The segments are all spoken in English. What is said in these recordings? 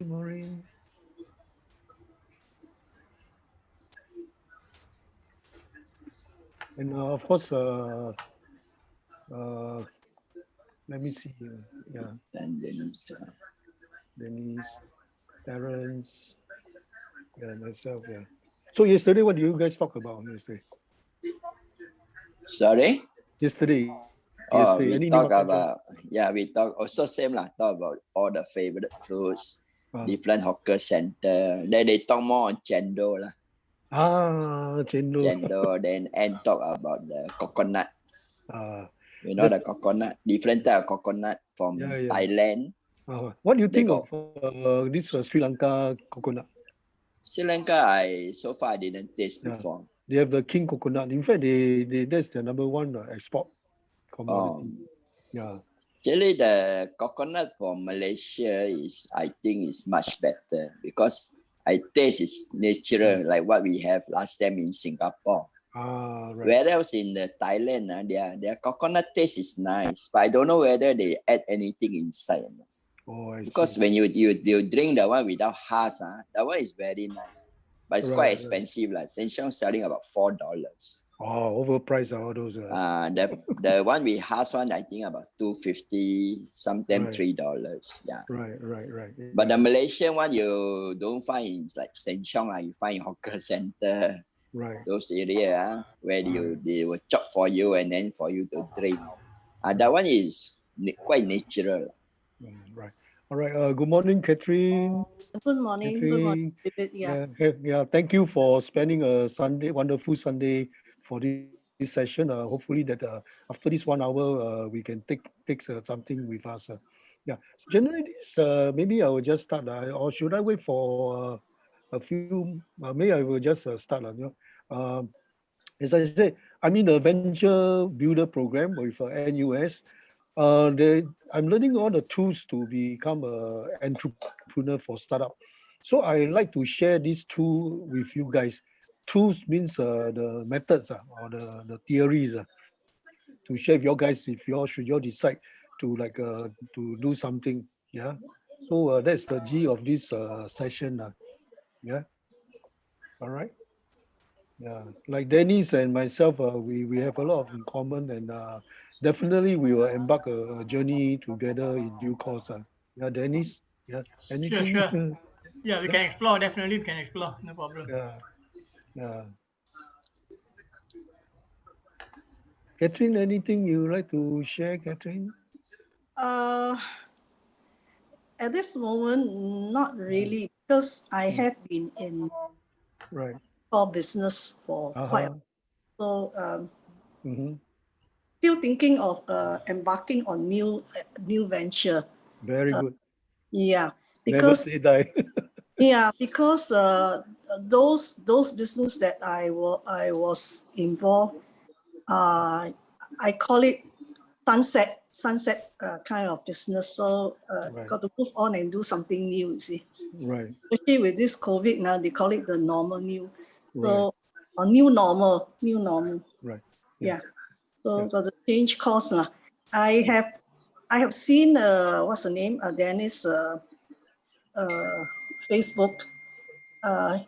Maureen. And of course, let me see here. Yeah, And then Denise, Terence, yeah, myself. Yeah. So yesterday, what did you guys talk about yesterday? sorry. Yesterday, any Oh, new we market talk trend? about, yeah, we talk also same lah. Talk about all the favorite foods, Uh, different hawker center. Then they talk more on chendol lah. Chendol. Chendol. Then and talk about the coconut. Uh, You know that's the coconut, different type of coconut yeah, from yeah. Thailand. What do you They think got of this Sri Lanka coconut? Sri Lanka. I so far I didn't taste Yeah, before. they have the king coconut. In fact, they that's the number one export commodity. Um, Yeah, Actually, the coconut from Malaysia is, I think, is much better because I taste is natural, like what we have last time in Singapore. right. Whereas in the Thailand, their coconut taste is nice, but I don't know whether they add anything inside. Oh, I Because see. when you drink the one without husk, that one is very nice, but it's quite Right, right. expensive. Like Sheng selling about $4. Oh, overpriced all those. The one we has one, I think about 250, sometimes Right, $3. Yeah. right. But Yeah, the Malaysian one you don't find in like Sheng you find in hawker center, right, those area where right, they will chop for you and then for you to drink. That right, one is quite natural. right. All right. Good morning, Catherine. Good morning. Good morning, Catherine. David. Yeah. Yeah. Thank you for spending a Sunday, wonderful Sunday for this session. Hopefully that after this 1 hour, we can take something with us. Yeah. So generally, maybe I will just start, or should I wait for a few? Maybe I will just start. As I said, I'm in the Venture Builder program with NUS. I'm learning all the tools to become an entrepreneur for startup. So I like to share these two with you guys. Tools means the methods or the theories to share with your guys if you decide to to do something. Yeah. So that's the G of this session. Yeah. All right. Yeah, like Dennis and myself, we have a lot of in common, and definitely we will embark a journey together in due course. Yeah, Dennis. Yeah, Sure, anything? sure. Yeah, we Yeah, can explore. Definitely, we can explore. No problem. yeah, yeah. Catherine, anything you like to share, Catherine? Uh, at this moment, not Mm, really, because I mm, have been in right. for business for quite a Uh-huh. so Mm-hmm. still thinking of embarking on new venture. Very good. Yeah, Never because say die. those business that I was involved, uh, I call it sunset kind of business. So Right, got to move on and do something new. You see, right, especially with this COVID now, they call it the normal new. right, So or new normal. right. Yeah, Yeah. So yeah. got to change course now. I have I have seen what's the name? Dennis Facebook.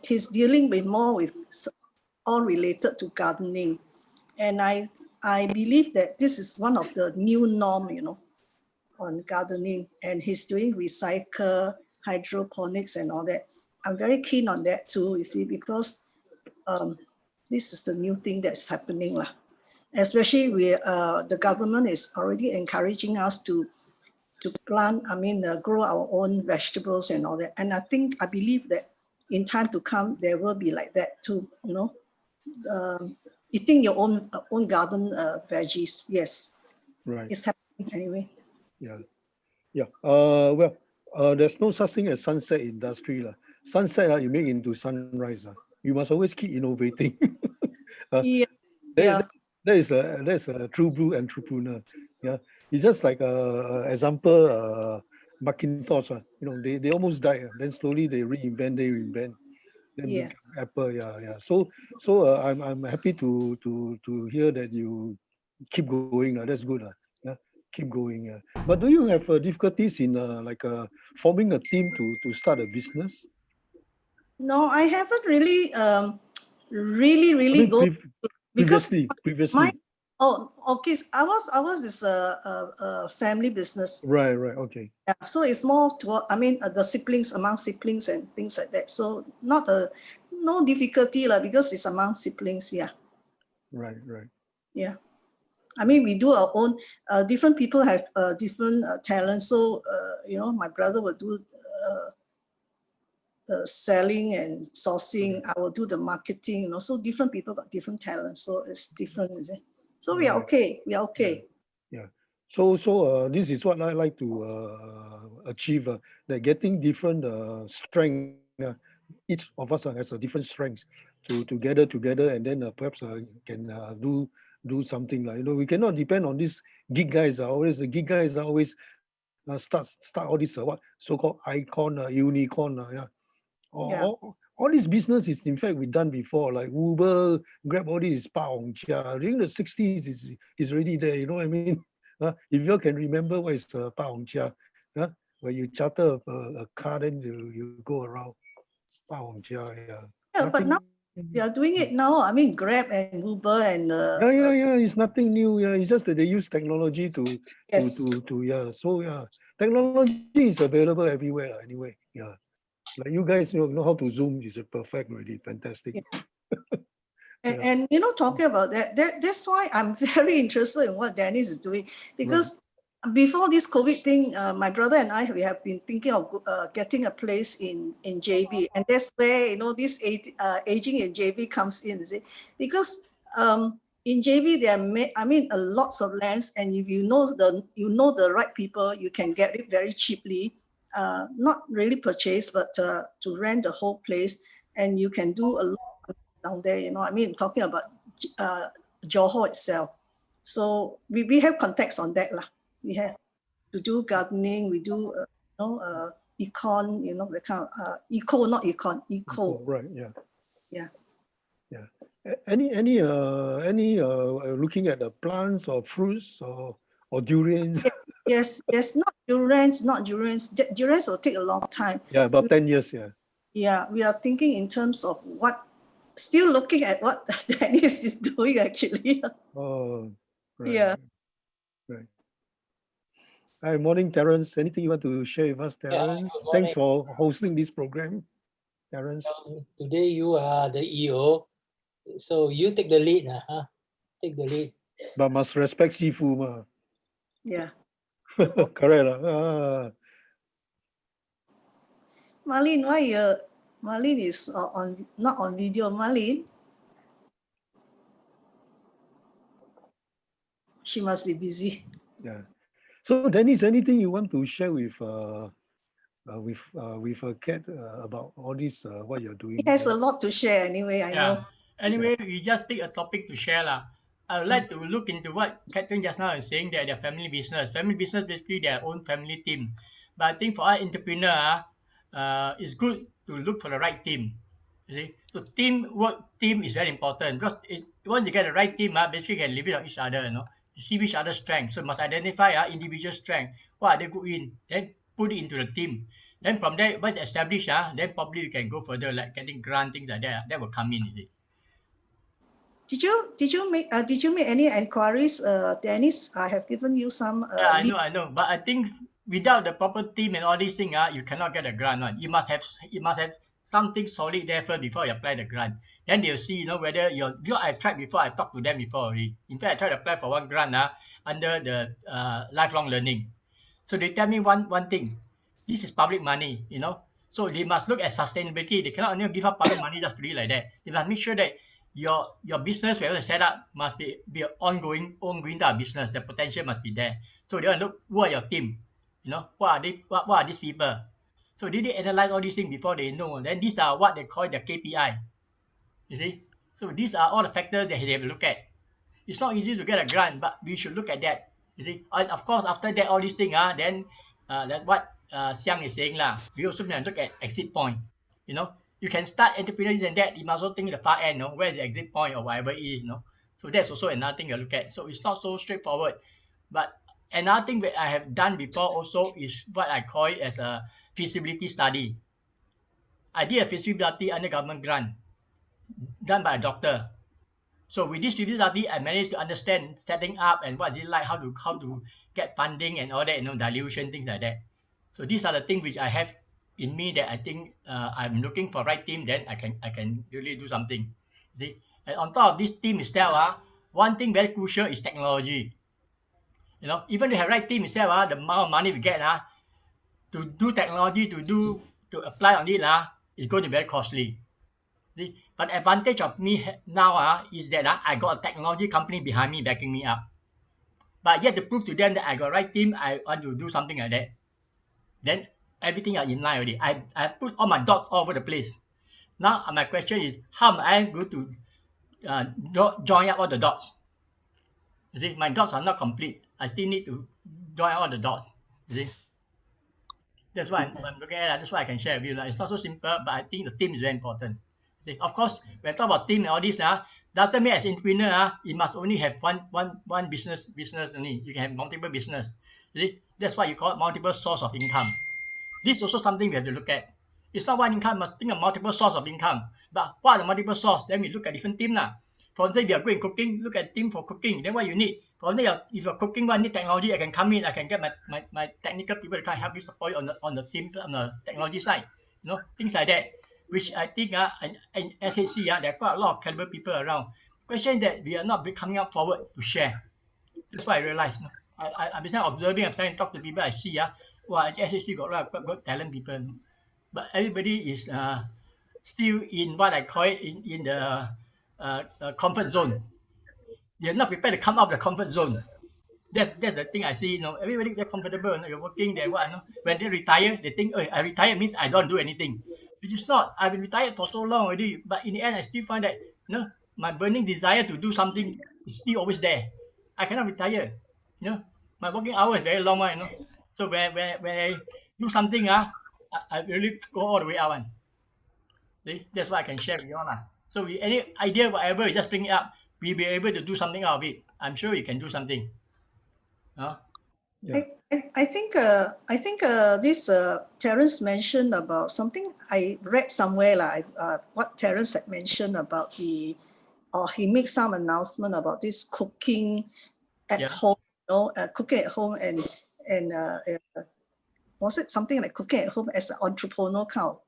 He's dealing with more with all related to gardening, and I believe that this is one of the new norm, on gardening, and he's doing recycle, hydroponics, and all that. I'm very keen on that too. You see, because um, this is the new thing that's happening, lah. Especially the government is already encouraging us to plant, grow our own vegetables and all that. And I believe that in time to come, there will be like that too, eating your own garden veggies. Yes, Right. it's happening anyway. Yeah. Yeah. Well, there's no such thing as sunset industry. Sunset, you make into sunrise. You must always keep innovating. uh, Yeah, that, yeah, that, that's a true blue entrepreneur. Yeah. It's just like example, Macintosh. They almost died. Then slowly they reinvent, then yeah. become Apple. Yeah. So I'm happy to hear that you keep going. That's good. Yeah. keep going. Yeah. But do you have difficulties in forming a team to start a business? No, I haven't really really I really mean, go because my previously. okay. Ours is a family business. Right, right, okay. Yeah, so it's more to, I mean, the siblings, among siblings and things like that. So not no difficulty lah, because it's among siblings. Yeah, Right, right. yeah. I mean, we do our own. Different people have different talents. So my brother will do selling and sourcing. I will do the marketing. So different people got different talents. So it's different, is it? So we are Right. okay. We are okay. Yeah. So this is what I like to achieve. That getting different strength. Each of us has a different strengths to gather together, and then perhaps can do something like, we cannot depend on these geek guys. The geek guys are always start all this what so-called icon unicorn. Yeah. Yeah. All this business is in fact we done before, like Uber, Grab, all this is Pa Hong Chia. During the 60s is already there, you know what I mean? If you all can remember what is Pa Hong Chia, where you charter a car, then you go around Pa Hong Chia, yeah. Yeah, but now they are doing it now. I mean, Grab and Uber and Yeah. It's nothing new. Yeah, it's just that they use technology yes. yeah. So yeah, technology is available everywhere anyway. Yeah, like you guys know how to Zoom is perfect, really fantastic. Yeah. Yeah. And talking about that's why I'm very interested in what Dennis is doing, because before this COVID thing, my brother and I, we have been thinking of getting a place in JB, and that's where this aging in JB comes in, is it? Because in JB there are a lots of lands, and if you know the right people, you can get it very cheaply. Not really purchase, but to rent the whole place, and you can do a lot down there. Talking about Johor itself. So we have contacts on that lah. We have to do gardening. We do econ. The kind of eco, not econ, eco. Right. Yeah. Yeah. Yeah. Any looking at the plants or fruits or durians? Yes. Not durians. Durians will take a long time. Yeah, about 10 years. Yeah. Yeah, we are thinking in terms of still looking at what Dennis is doing actually. Oh, right. Yeah. Right. Hi, morning, Terence. Anything you want to share with us, Terence? good Thanks morning. for hosting this program, Terence. Today you are the EO, so you take the lead, huh? Take the lead. But must respect Sifu, ma. Yeah. Correct. Marlene, why Marlene is not on video? Marlene, she must be busy. Yeah. So, Dennis, anything you want to share with Kat about all this what you're doing? He has a lot to share anyway. I know. Anyway, we just pick a topic to share lah. I would like to look into what Catherine just now is saying, that their family business. Family business basically their own family team. But I think for our entrepreneur, it's good to look for the right team. You see, so team is very important, because once you get the right team, basically you can leverage on each other. You see each other's strengths. So must identify individual strength. What are they good in? Then put it into the team. Then from there, once established, then probably you can go further, like getting grant, things like that. That will come in. You see. Did you make any inquiries, Dennis? I have given you some. Yeah, I know. But I think without the proper team and all these things, you cannot get a grant. You must have something solid there first before you apply the grant. Then they'll see, whether because I tried before, I talked to them before already. In fact, I tried to apply for one grant under the lifelong learning. So they tell me one thing. This is public money, So they must look at sustainability. They cannot only give up public money just freely like that. They must make sure that your business where you set up must be an ongoing type of business. The potential must be there. So they want to look, who are your team? What are they? What are these people? So did they analyze all these things before they know? Then these are what they call the KPI. You see? So these are all the factors that they have to look at. It's not easy to get a grant, but we should look at that. You see? And of course, after that, all these things, then like what Xiang is saying, we also can look at exit point. You can start entrepreneurship and that. You must also think the far end, where is the exit point or whatever it is, So that's also another thing you look at. So it's not so straightforward. But Another thing that I have done before also is what I call it as a feasibility study. I did a feasibility under government grant done by a doctor. So with this feasibility study, I managed to understand setting up and what is it like, how to get funding and all that, dilution, things like that. So these are the things which I have in me that I think I'm looking for right team, then I can really do something. See, and on top of this team itself, one thing very crucial is technology. Even if you have right team itself, the amount of money we get to do technology, to apply on it is going to be very costly. See? But advantage of me now is that I got a technology company behind me backing me up. But yet to prove to them that I got right team, I want to do something like that. Then everything are in line already. I put all my dots all over the place. Now my question is, how am I going to join up all the dots? You see, my dots are not complete. I still need to join all the dots. You see, that's why I'm looking at. That's why I can share with you. It's not so simple, but I think the team is very important. See, of course, when I talk about team and all this, doesn't mean as entrepreneur, you must only have one business only. You can have multiple business. You see, that's why you call it multiple source of income. This is also something we have to look at. It's not one income, must think of multiple source of income. But what are the multiple source? Then we look at different team. For instance, if you are good in cooking, look at team for cooking. Then what you need? For instance, if you're cooking, I need technology, I can come in, I can get my technical people to come help you support you on the team, on the technology side. Things like that. Which I think in SHC, there are quite a lot of caliber people around. Question that we are not coming up forward to share. That's what I realized. I've been observing, I'm trying to talk to people I see. SHC got talent people. But everybody is still in what I call it in the comfort zone. You're not prepared to come out of the comfort zone. That's the thing I see. Everybody they're comfortable. You're working. When they retire, they think, I retire means I don't do anything. Which is not. I've been retired for so long already. But in the end, I still find that my burning desire to do something is still always there. I cannot retire. My working hour is very long. So when I do something, I really go all the way out. See? That's what I can share with you all. So any idea, whatever, you just bring it up. We'll be able to do something out of it. I'm sure you can do something. Yeah. I think this Terence mentioned about something I read somewhere what Terence had mentioned about he made some announcement about this cooking at home, cooking at home and was it something like cooking at home as an entrepreneur kind of?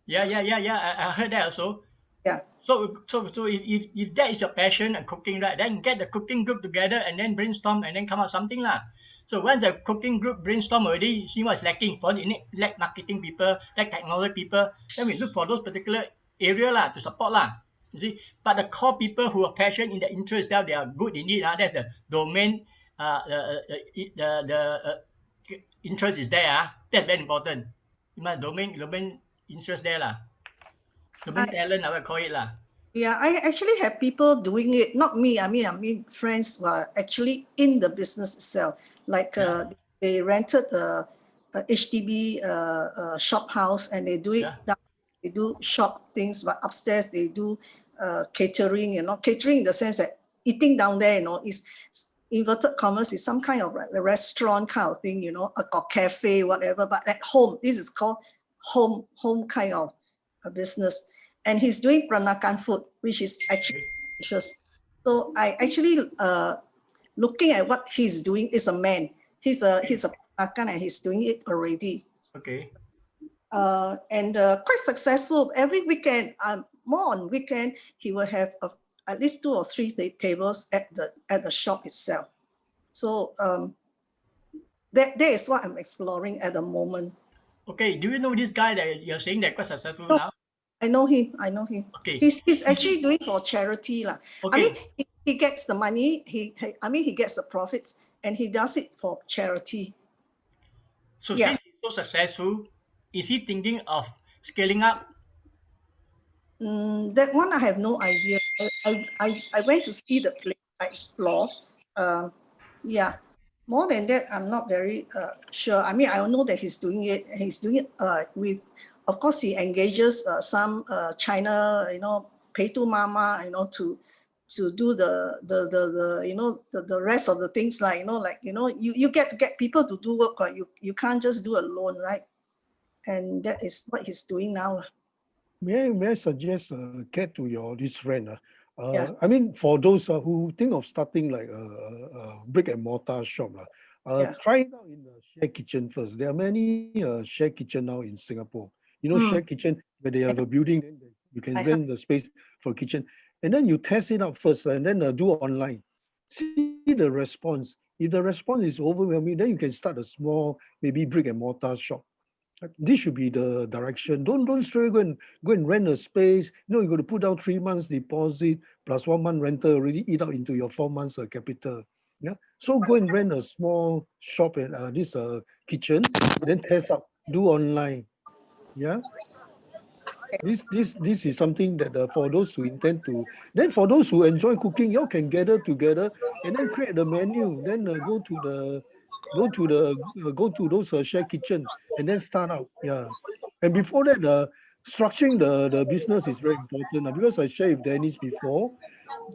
Yeah. I heard that also. Yeah. So if that is your passion and cooking, right, then get the cooking group together and then brainstorm and then come out something . So when the cooking group brainstorm already, see what's lacking. For you need lack marketing people, lack technology people, then we look for those particular area to support . You see, but the core people who are passionate in the interest itself, they are good in it. That's the domain. The interest is there. That's very important. You must domain interest there . Domain talent, I will call it . Yeah, I actually have people doing it. Not me. I mean friends who are actually in the business itself. Like they rented a HDB shop house and they do it. Yeah. They do shop things, but upstairs they do catering. Catering in the sense that eating down there. Is inverted commas is some kind of a restaurant kind of thing. A cafe, whatever. But at home, this is called home kind of a business. And he's doing Peranakan food, which is actually delicious. So I actually looking at what he's doing is a man. He's a Peranakan and he's doing it already. Okay. And quite successful. Every weekend, more on weekend, he will have at least 2 or 3 tables at the shop itself. So that is what I'm exploring at the moment. Okay. Do you know this guy that you're saying that quite successful now? I know him. Okay. He's actually doing for charity. Okay. I mean, he gets the money, he gets the profits and he does it for charity. So since he's so successful, is he thinking of scaling up? That one I have no idea. I went to see the place, I explore. More than that, I'm not very sure. I mean, I know that he's doing it. He's doing it with, of course, he engages some China, Peitu Mama, to do the the rest of the things, like you get to get people to do work, or you can't just do alone, right? And that is what he's doing now. May I suggest, Kat, to this friend? Yeah. I mean, for those who think of starting like a brick and mortar shop, Yeah. try it out in the share kitchen first. There are many share kitchen now in Singapore. Share kitchen where they have a building, then you can rent the space for kitchen, and then you test it out first, and then do online. See the response. If the response is overwhelming, then you can start a small, maybe brick and mortar shop. This should be the direction. Don't straight go and rent a space. You're going to put down 3 months deposit plus 1 month rental, already eat out into your 4 months capital. Yeah. So go and rent a small shop and this kitchen, then test out, do online. Yeah. This is something that for those who intend to, then for those who enjoy cooking, you all can gather together and then create the menu. Then go to those share kitchen and then start out. Yeah. And before that, structuring the business is very important because I shared with Dennis before.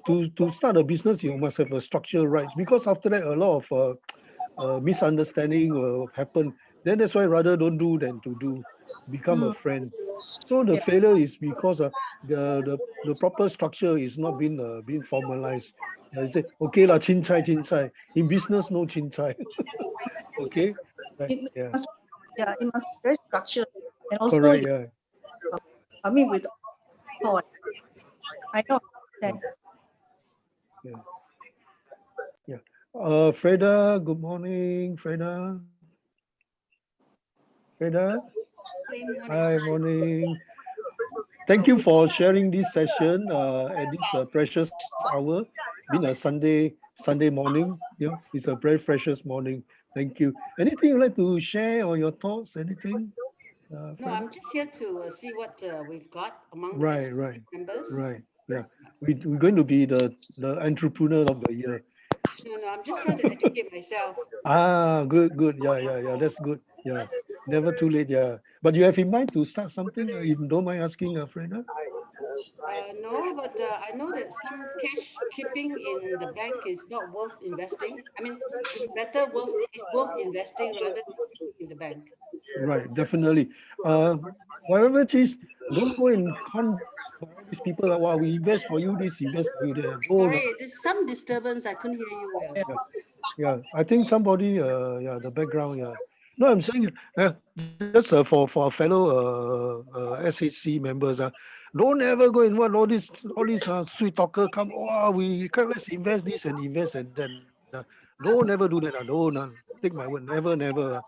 To start a business, you must have a structure right, because after that a lot of misunderstanding will happen. Then that's why rather don't do than to do. Become a friend. So the failure is because the proper structure is not being formalized. I say, okay lah, chin cai. In business, no chin cai. Okay. Right. It must be very structured, and also Correct. Yeah. I mean, with I don't understand. Yeah. Freda, good morning, Freda. Hi, morning. Thank you for sharing this session at this precious hour. Been a Sunday morning. Yeah, it's a very precious morning. Thank you. Anything you'd like to share or your thoughts? Anything? No, I'm just here to see what we've got among Right, the members. right. Yeah, we're going to be the entrepreneur of the year. No, I'm just trying to educate myself. Good. Yeah. That's good. Yeah, never too late. Yeah, but you have in mind to start something? If you don't mind asking, Freda. No, but I know that some cash keeping in the bank is not worth investing. I mean, it's worth investing rather than keeping in the bank. Right, definitely. Whatever it is, don't go and con by all these people. Wow, we invest for you this, invest for you that. Sorry, there's some disturbance. I couldn't hear you well. Yeah. I think somebody, the background, yeah. No, I'm saying, just for our fellow SHC members, don't ever go and what all these sweet talker come. Oh, let's invest this and invest and that. Don't ever do that. Don't take my word. Never.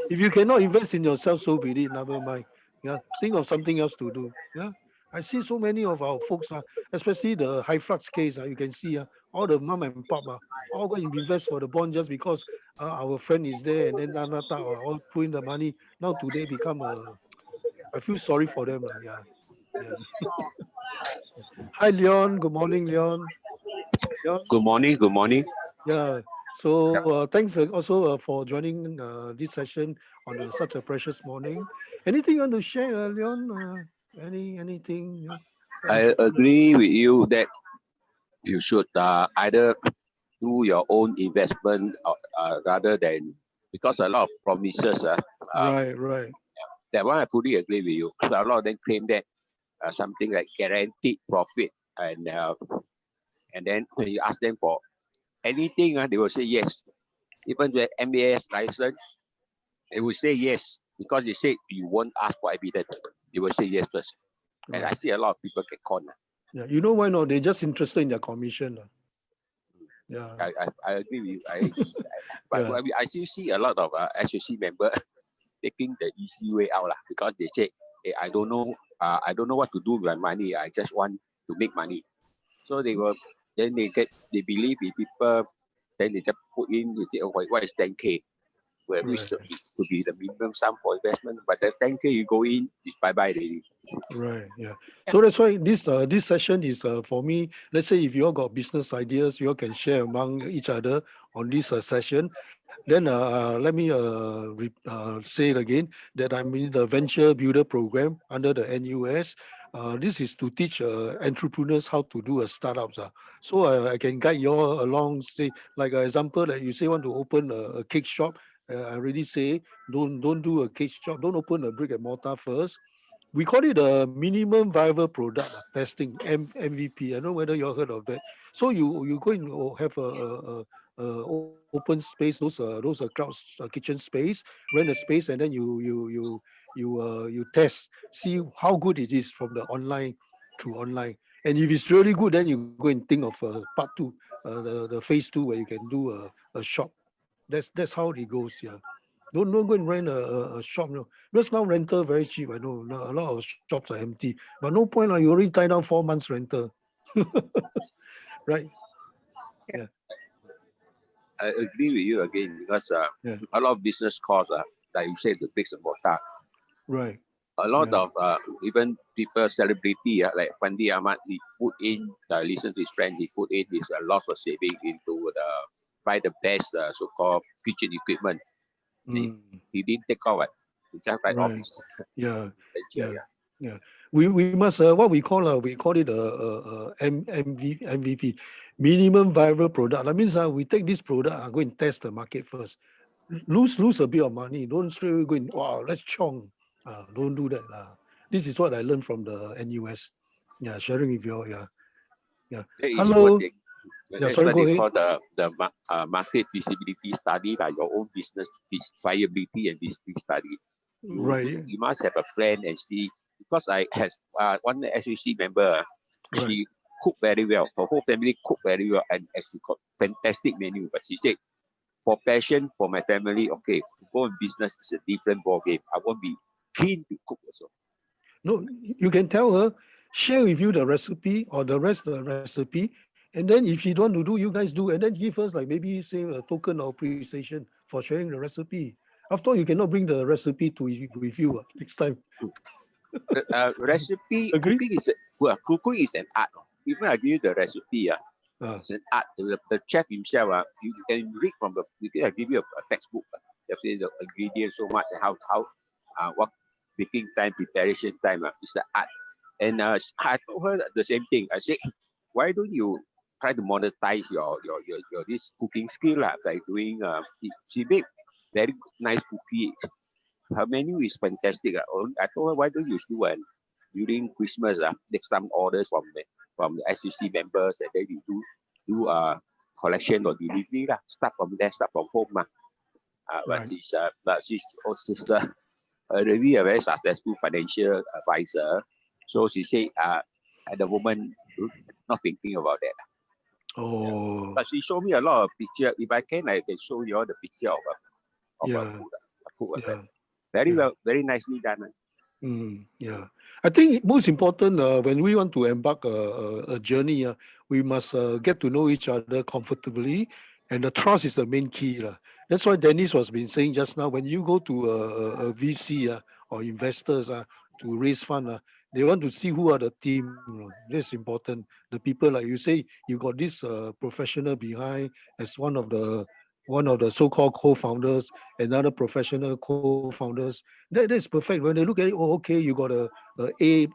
If you cannot invest in yourself, so be it. Never mind. Yeah, think of something else to do. Yeah, I see so many of our folks, especially the high flux case. You can see all the mom and pop all go and invest for the bond just because our friend is there, and then all put in the money. Now today become I feel sorry for them. Yeah. Hi, Leon. Good morning, Leon. Good morning. Yeah. So thanks also for joining this session on such a precious morning. Anything you want to share, Leon? Anything? I agree with you that you should either do your own investment rather than, because a lot of promises. Right. That one I fully agree with you. So a lot of them claim that something like guaranteed profit, and then when you ask them for anything, they will say yes. Even the MAS license, they will say yes because they say you won't ask for evidence. They will say yes first. And I see a lot of people get conned. Yeah, you know why not? They're just interested in their commission. Yeah. I agree with you. But I still see a lot of SOC members taking the easy way out because they say, hey, I don't know what to do with my money. I just want to make money. So they believe in people, then they just put in, they say, oh, what is 10K? Which could be the minimum sum for investment, but the 10K you go in, it's bye-bye already. Right, yeah. So that's why this session is for me. Let's say if you all got business ideas, you all can share among each other on this session. Then let me say it again that I'm in the Venture Builder program under the NUS. This is to teach entrepreneurs how to do a startups. So I can guide you all along. Say, like an example, that you say want to open a cake shop. I already say don't do a cake shop. Don't open a brick and mortar first. We call it a minimum viable product testing, MVP. I don't know whether you all heard of that. So you go and have a open space, those clouds kitchen space, rent a space, and then you test, see how good it is from the online to online. And if it's really good, then you go and think of part two, the phase two, where you can do a shop. That's how it goes. Yeah. Don't go and rent a shop, no. Because now rental very cheap. I know now a lot of shops are empty, but no point. You already tie down 4 months rental, right? Yeah, I agree with you again because yeah, a lot of business costs, like you said, the bricks and mortar. right. A lot Yeah. of even people, celebrity, like Fandi Ahmad, he put in, listen to his friend, he put in his lots of saving into buy the best so-called kitchen equipment. Mm, He didn't take out it. He just write off right. his Yeah, expenditure. yeah, yeah. We must what we call it MVP, minimum viable product. That means we take this product and go and test the market first. Lose a bit of money. Don't straight away go and wow, let's chong. Don't do that. This is what I learned from the NUS. Yeah, sharing with you all. Yeah, yeah. That is what Hello. they, Yeah, that's sorry, what go they ahead. call the market feasibility study, like your own business viability and feasibility study. Right, You must have a plan and see, because I has one SEC member, right. she cook very well. Her whole family cook very well, and she got fantastic menu. But she said, for passion, for my family, okay, to go in business is a different ball game. I won't be keen to cook also. No, you can tell her, share with you the recipe or the rest of the recipe, and then if she don't want to do, you guys do, and then give us like maybe say a token or appreciation for sharing the recipe. After all, you cannot bring the recipe to with you next time. Recipe Agree? cooking is an art. Even I give you the recipe, it's an art. The chef himself, you can read from you can give you a textbook. They say the ingredients so much and how what baking time, preparation time. It's an art. And I told her the same thing. I said, why don't you try to monetize your this cooking skill by doing she make very nice cookie. Her menu is fantastic. I told her, why don't you do during Christmas, take some orders from the SEC members, and then you do collection or delivery start from there, start from home Right. but she's really a very successful financial advisor. So she said at the moment not thinking about that. Oh, But she showed me a lot of picture. If I can show you all the picture of a yeah, food. yeah, Very yeah. well, very nicely done. Yeah, I think most important when we want to embark a journey, we must get to know each other comfortably, and the trust is the main key. That's why Dennis was been saying just now. When you go to a VC or investors to raise fund, they want to see who are the team. That's important. The people, like you say, you got this professional behind as one of the so-called co-founders, another professional co-founders. That's perfect. When they look at it, oh, okay, you got a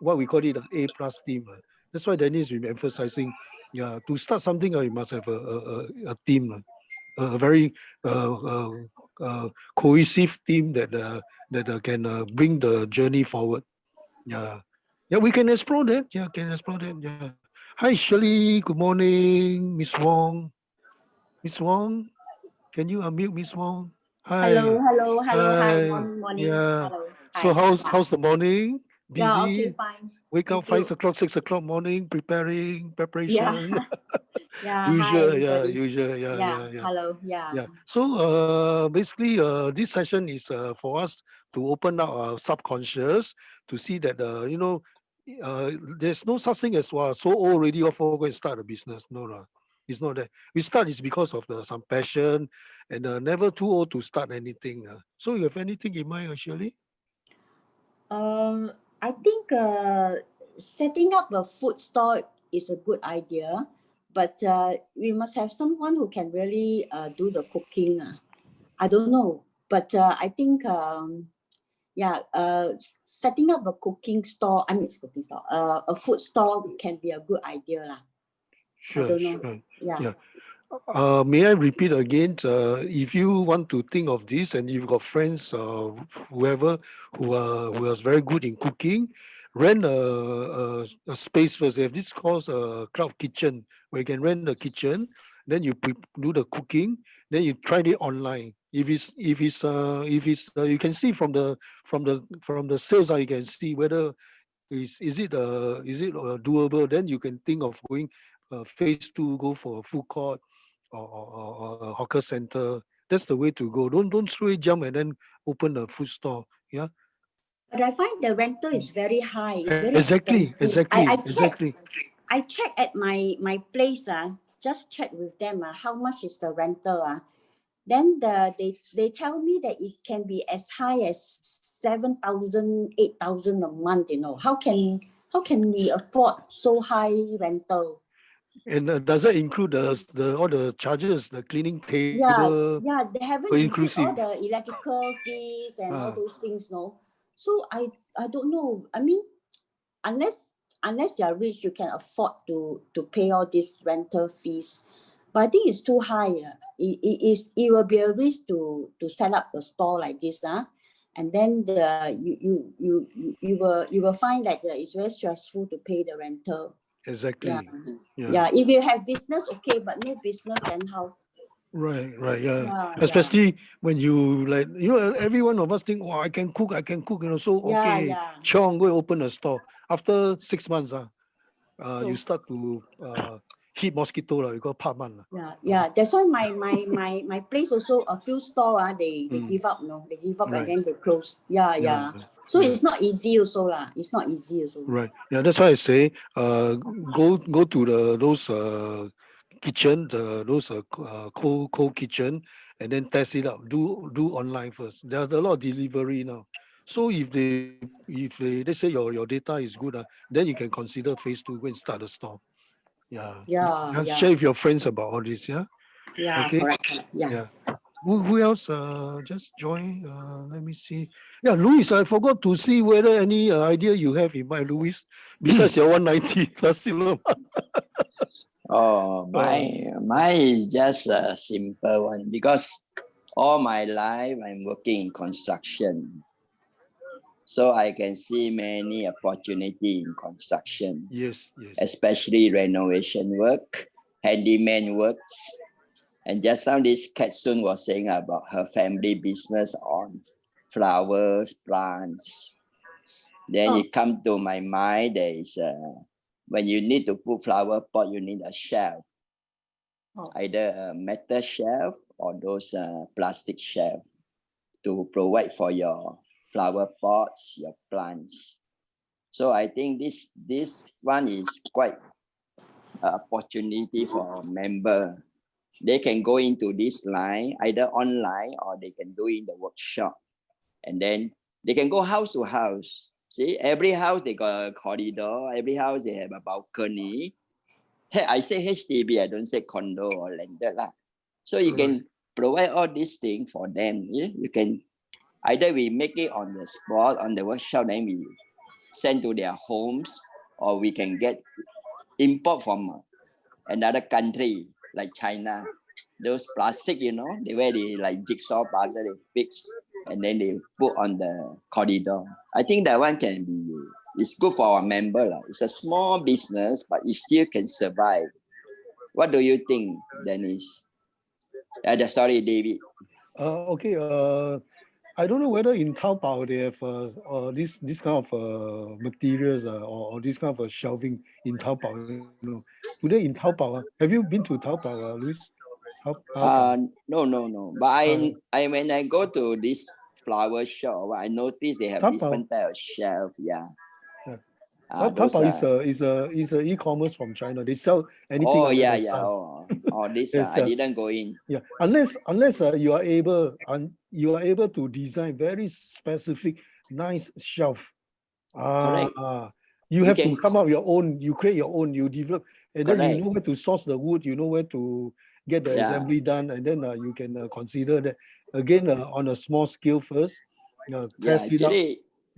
what we call it, an A plus team. That's why Dennis is emphasizing, yeah, to start something, you must have a team, a very cohesive team that can bring the journey forward. Yeah, yeah, we can explore that. Yeah, can explore that. Yeah. Hi, Shirley. Good morning, Miss Wong. Miss Wong, can you unmute Miss Wong? Hello, Hi. hello, hello, hi, Hi. morning. Yeah. Hello, So hi. how's the morning? Yeah, okay, Busy? fine. Wake up Thank you. 5 o'clock, 6 o'clock morning, Yeah, preparation. yeah, hi, Usual, yeah, everybody. usual, yeah, Yeah, yeah, yeah. hello, yeah. Yeah. So basically this session is for us to open up our subconscious to see that there's no such thing as so old already or for going to start a business. No, no. It's not that. We start is because of some passion and never too old to start anything. So you have anything in mind, Shirley? I think setting up a food store is a good idea, but we must have someone who can really do the cooking. I don't know, but I think setting up a cooking store. I mean, cooking store. A food store can be a good idea, lah. I Sure, don't know. sure. Yeah. Yeah. May I repeat again? If you want to think of this and you've got friends, whoever who are very good in cooking, rent a space first. They have this called a cloud kitchen where you can rent the kitchen, then you do the cooking, then you try it online. If it's you can see from the sales, you can see whether is it doable. Then you can think of going phase 2, go for a food court or a hawker center. That's the way to go. Don't straight jump and then open a food store. Yeah. But I find the rental is very high. It's very Exactly. expensive. I check at my place. Just check with them. How much is the rental? Then they tell me that it can be as high as 7,000, 8,000 a month. How can we afford so high rental? And does that include all the charges, the cleaning table? Yeah, they haven't included all the electrical fees and all those things, no. So I don't know. I mean, unless you are rich, you can afford to pay all these rental fees. But I think it's too high. It will be a risk to set up a store like this, and then you will find that it's very stressful to pay the rental. Exactly. Yeah. If you have business, okay, but no business, then how? Right. Yeah. Especially when you every one of us think, oh, I can cook. So okay, Chong, go open a store. After 6 months, you start to hit mosquito, you got parman. Yeah. That's why my place also a few store they give up, they give up, right. And then they close. Yeah. So it's not easy also lah. It's not easy also. Right. Yeah. That's why I say go to those kitchen, those cold kitchen, and then test it out. Do online first. There's a lot of delivery now. So if they let's say your data is good, then you can consider phase 2, go and start a store. Yeah. Share with your friends about all this. Yeah. Okay. Correct. Yeah. Who else just join? Let me see. Yeah, Louis, I forgot to see whether any idea you have in mind, Louis, besides your 190 plus silver. Oh, mine is just a simple one because all my life I'm working in construction. So I can see many opportunity in construction. Yes. Especially renovation work, handyman works. And just now this Katsun was saying about her family business on flowers, plants. Then it come to my mind, there is when you need to put flower pot, you need a shelf. Either a metal shelf or those plastic shelf to provide for your flower pots, your plants. So I think this one is quite an opportunity for a member. They can go into this line, either online or they can do in the workshop. And then they can go house to house. See, every house they got a corridor, every house they have a balcony. Hey, I say HDB, I don't say condo or landed. So you can provide all these things for them. You can either we make it on the spot, on the workshop, then we send to their homes, or we can get import from another country like China. Those plastic, they wear the like jigsaw puzzle, they fix and then they put on the corridor. I think that one can be, it's good for our member. It's a small business, but it still can survive. What do you think, Dennis? Sorry, David. Okay. I don't know whether in Taobao they have this kind of materials or this kind of shelving in Taobao. Today in Taobao, have you been to Taobao, Luis? No. But I when I go to this flower shop, I notice they have Taobao. Different type of shelf. Taobao is a e-commerce from China. They sell anything. Oh yeah. This I didn't go in. Yeah, unless you are able to design very specific, nice shelf. You have to come up with your own. You create your own. You develop, and then you know where to source the wood. You know where to get the assembly done, and then you can consider that again on a small scale first. Yeah, Yeah, test it out.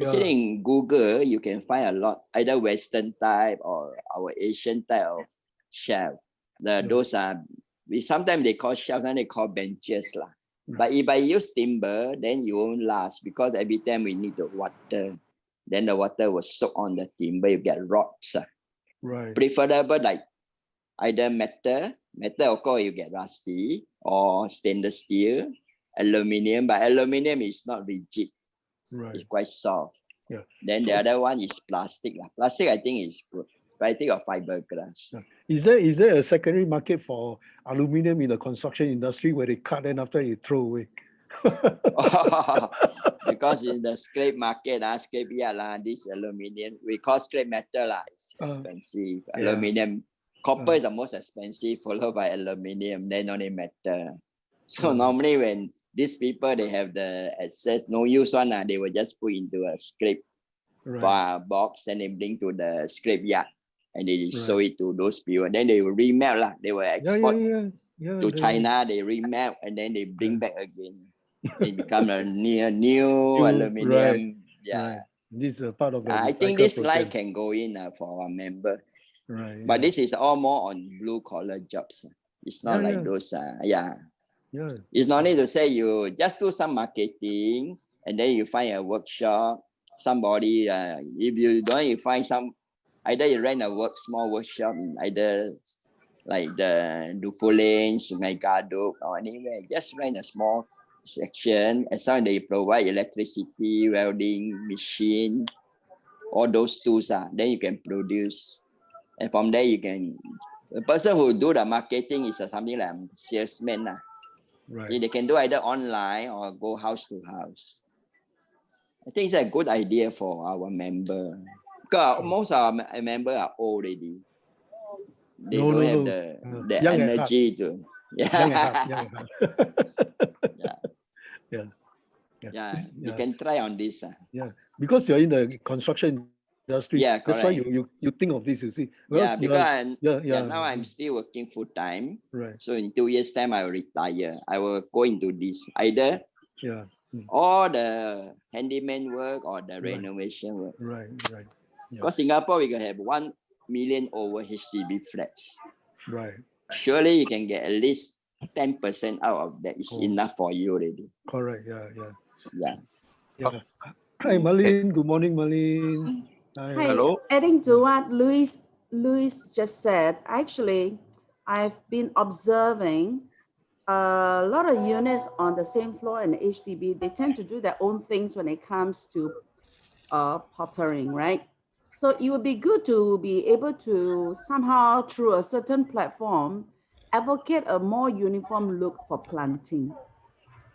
actually in Google, you can find a lot, either Western type or our Asian type of shelf. Those are, sometimes they call shelf, then they call benches lah. But if I use timber, then you won't last because every time we need the water, then the water will soak on the timber, you get rots. Right. Preferable like either metal, of course you get rusty, or stainless steel, aluminium, but aluminium is not rigid. Right. It's quite soft. Yeah. Then the other one is plastic. Plastic, I think, is good. But I think of fiberglass. Yeah. Is there a secondary market for aluminum in the construction industry where they cut and after you throw away? Because in the scrap market, scrap yard, this aluminium, we call scrap metal, it's expensive. Aluminium, copper is the most expensive, followed by aluminium, then only metal. So normally when these people, they have the access, no use one, they will just put into a scrap box and they bring to the scrap yard and they show it to those people. Then they will remelt, they will export to China, they remelt and then they bring back again. It become a new aluminium. This is a part of the I think this slide can go in for our member. But this is all more on blue collar jobs. It's not like those, It's not need to say you just do some marketing and then you find a workshop, somebody, if you don't, you find some, either you rent a small workshop in either like the Dufulins, Megaduk or anywhere, just rent a small section. As long as they provide electricity, welding, machine, all those tools, then you can produce. And from there you can, the person who do the marketing is something like a salesman. See, they can do either online or go house to house. I think it's a good idea for our member. Because most of our members are old already. They don't have the energy to. You can try on this. Because you're in the construction industry. That's why you think of this, you see. Because now I'm still working full time. So in 2 years' time, I will retire. I will go into this. Either all the handyman work or the renovation work. Because Singapore, we can have 1 million over HDB flats. Surely you can get at least 10% out of that. Is enough for you already. Correct. Hi, Marlene. Good morning, Marlene. Hi. Hello. Adding to what Louis just said, actually, I've been observing a lot of units on the same floor in HDB. They tend to do their own things when it comes to pottering, right? So it would be good to be able to somehow, through a certain platform, advocate a more uniform look for planting.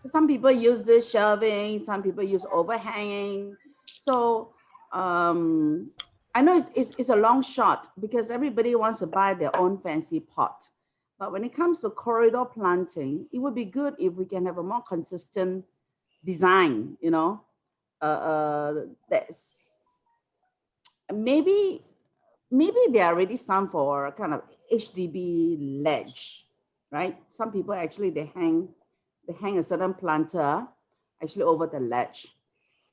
Some people use this shelving, some people use overhanging. So I know it's a long shot because everybody wants to buy their own fancy pot. But when it comes to corridor planting, it would be good if we can have a more consistent design, that's maybe there are already some for kind of HDB ledge, right? Some people actually, they hang a certain planter actually over the ledge.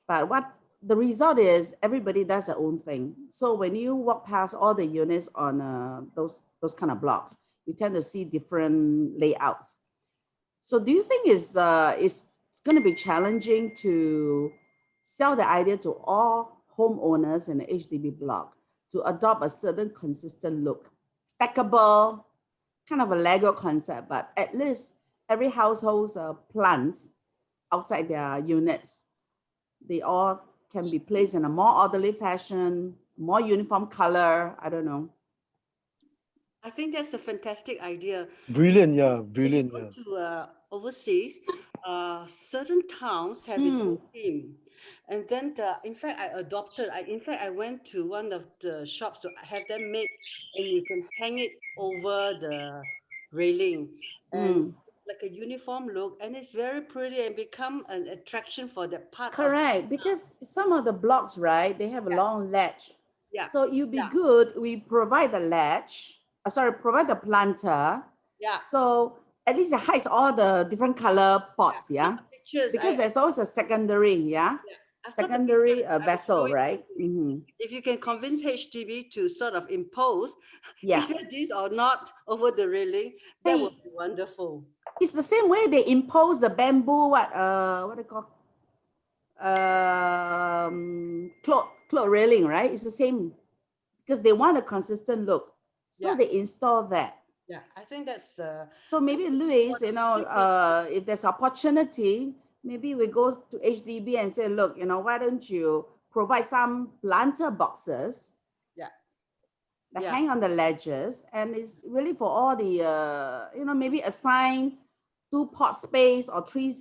But what the result is, everybody does their own thing. So when you walk past all the units on those kind of blocks, you tend to see different layouts. So do you think it's going to be challenging to sell the idea to all homeowners in the HDB block to adopt a certain consistent look, stackable, kind of a Lego concept, but at least every household's plants outside their units, they all can be placed in a more orderly fashion, more uniform color. I don't know. I think that's a fantastic idea. Brilliant, brilliant. When you go to overseas, certain towns have its own theme. And then, in fact, I went to one of the shops to have them made, and you can hang it over the railing. And like a uniform look, and it's very pretty and become an attraction for that part. Correct, because some of the blocks, right, they have a long ledge. So it would be good, we provide the ledge, provide the planter. So at least it hides all the different color pots, pictures. Because there's also a secondary, yeah? I've got the Secondary pictures. I will vessel, show it right? to you. Mm-hmm. If you can convince HDB to sort of impose Yeah. either this or not over the railing, that Hey. would be wonderful. It's the same way they impose the bamboo, what they call, cloth railing, right? It's the same because they want a consistent look. So Yeah. they install that. Yeah, I think that's So maybe Louis, you know, if there's opportunity, maybe we go to HDB and say, look, you know, why don't you provide some planter boxes that hang on the ledges, and it's really for all the, you know, maybe assign 2 pot space or three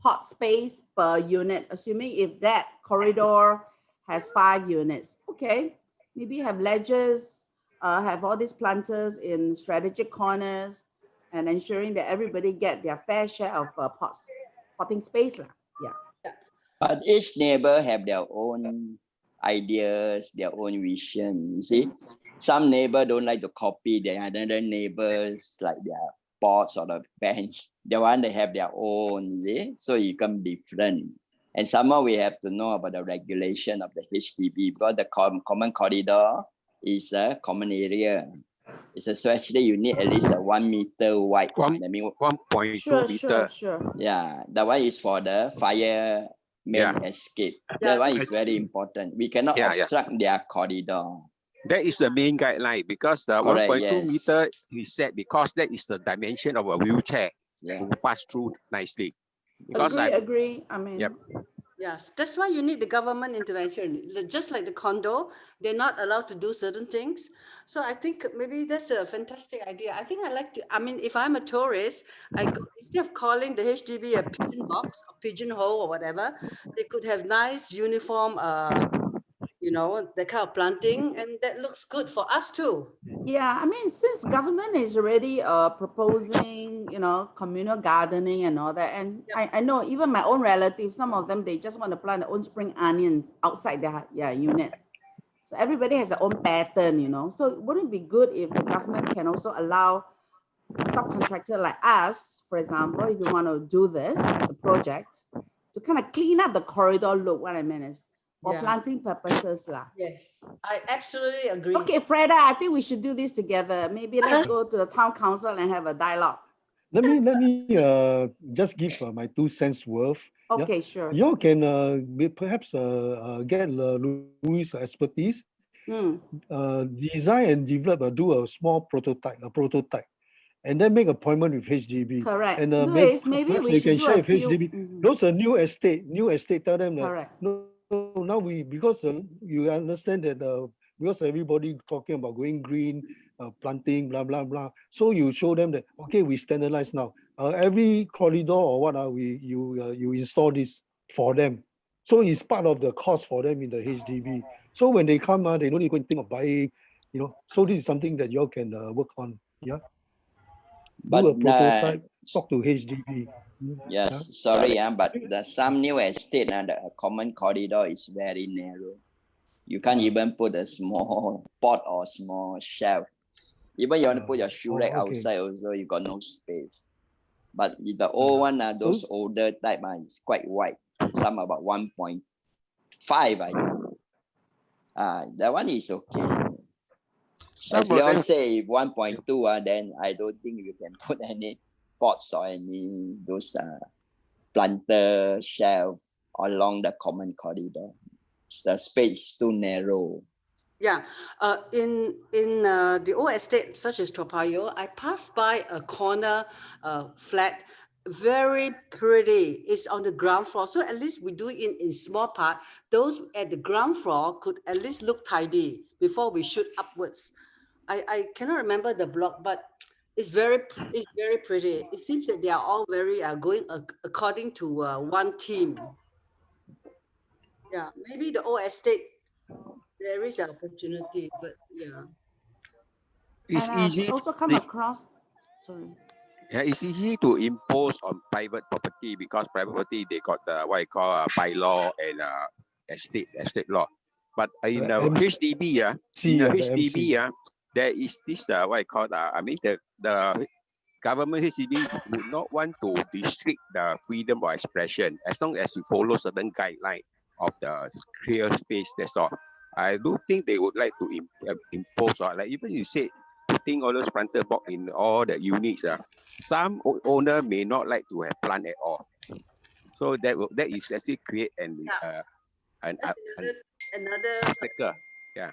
pot space per unit, assuming if that corridor has 5 units. Okay, maybe have ledges, have all these planters in strategic corners, and ensuring that everybody get their fair share of potting space. Yeah. But each neighbor have their own ideas, their own vision. You see, some neighbor don't like to copy their other neighbors, like their pots or the bench. They want to have their own, you see, so it become different. And somehow we have to know about the regulation of the HDB, because the common corridor is a common area. It's especially you need at least a 1 meter wide. That means 1.2 meter. Sure. Yeah, that one is for the fire main escape. That one is very important. We cannot obstruct their corridor. That is the main guideline, because the 1.2 meter is set because that is the dimension of a wheelchair to pass through nicely. Because agree. I mean, yes, that's why you need the government intervention. Just like the condo, they're not allowed to do certain things. So I think maybe that's a fantastic idea. I think I like to, I mean, if I'm a tourist, I go, instead of calling the HDB a pigeon box or pigeonhole or whatever, they could have nice uniform, you know, the kind of planting, and that looks good for us too. Yeah, I mean, since government is already proposing, you know, communal gardening and all that, and I know even my own relatives, some of them, they just want to plant their own spring onions outside their unit. So everybody has their own pattern, you know. So wouldn't it be good if the government can also allow a subcontractor like us, for example, if you want to do this as a project, to kind of clean up the corridor look. What I mean is, for planting purposes lah. Yes, I absolutely agree. Okay, Freda, I think we should do this together. Maybe let's go to the town council and have a dialogue. Let me just give my 2 cents worth. Okay, sure. You can perhaps get Louis' expertise, design and develop, do a small prototype, and then make appointment with HDB. Correct. And Louis, maybe we should share do a with few. HDB. Those are new estate. Tell them that. Correct. No, now because you understand that because everybody talking about going green, planting, blah blah blah. So you show them that okay, we standardize now. Every corridor or what you install this for them. So it's part of the cost for them in the HDB. So when they come, they don't even think of buying, you know. So this is something that you all can work on. Yeah. But do a prototype, talk to HDB. Yes, sorry, but the some new estate and the common corridor is very narrow. You can't even put a small pot or small shelf. Even you want to put your shoe rack outside also, you got no space. But the old one, those older type, is quite wide. Some about 1.5, I think. That one is okay. As Leon say, 1.2, then I don't think you can put any pots or any those planter shelf along the common corridor. The space is too narrow. Yeah, in the old estate such as Toa Payoh, I passed by a corner flat, very pretty. It's on the ground floor, so at least we do it in small part. Those at the ground floor could at least look tidy before we shoot upwards. I cannot remember the block, but it's very pretty. It seems that they are all very going according to one team. Yeah, maybe the old estate, there is an opportunity, but yeah. It's and easy. I've also come across, sorry. Yeah, it's easy to impose on private property because private property, they got the what I call bylaw and estate law. But in the HDB, there is this what I call I mean the government HDB would not want to restrict the freedom of expression as long as you follow certain guideline of the clear space. That's all. I do think they would like to impose, or like even you said, putting all those planter box in all the units. Some owner may not like to have plant at all. So that is actually create an sticker. Yeah,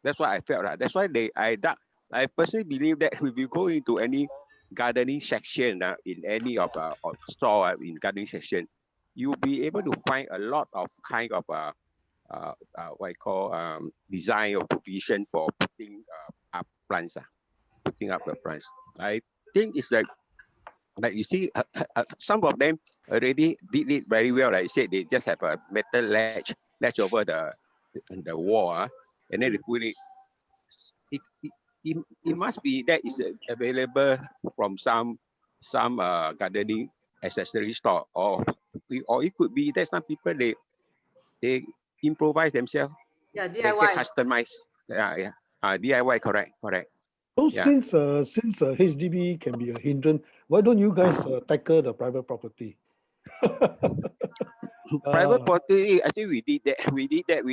that's what I felt. That's why I personally believe that if you go into any gardening section in any of store in gardening section, you'll be able to find a lot of kind of what I call design or provision for putting up plants, putting up the plants. I think it's like you see, some of them already did it very well. Like I said, they just have a metal latch over the wall, and then they put it. It must be that is available from some gardening accessory store, or it could be that some people they improvise themselves. Yeah, They get DIY. customized. Yeah. DIY, correct. So Yeah. since HDB can be a hindrance, why don't you guys tackle the private property? Private property, actually we did that.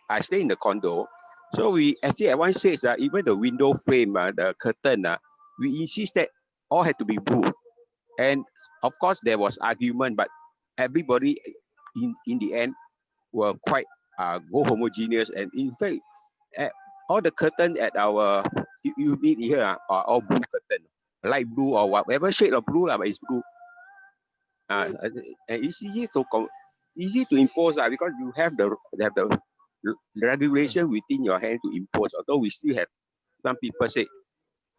I stay in the condo. So we actually at one stage even the window frame, the curtain, we insist that all had to be blue. And of course there was argument, but everybody in the end were quite go homogeneous. And in fact, all the curtain at our unit here are all blue curtain, light blue or whatever shade of blue, but it's blue. And it's easy to impose because you have the regulation within your hand to impose. Although we still have some people say,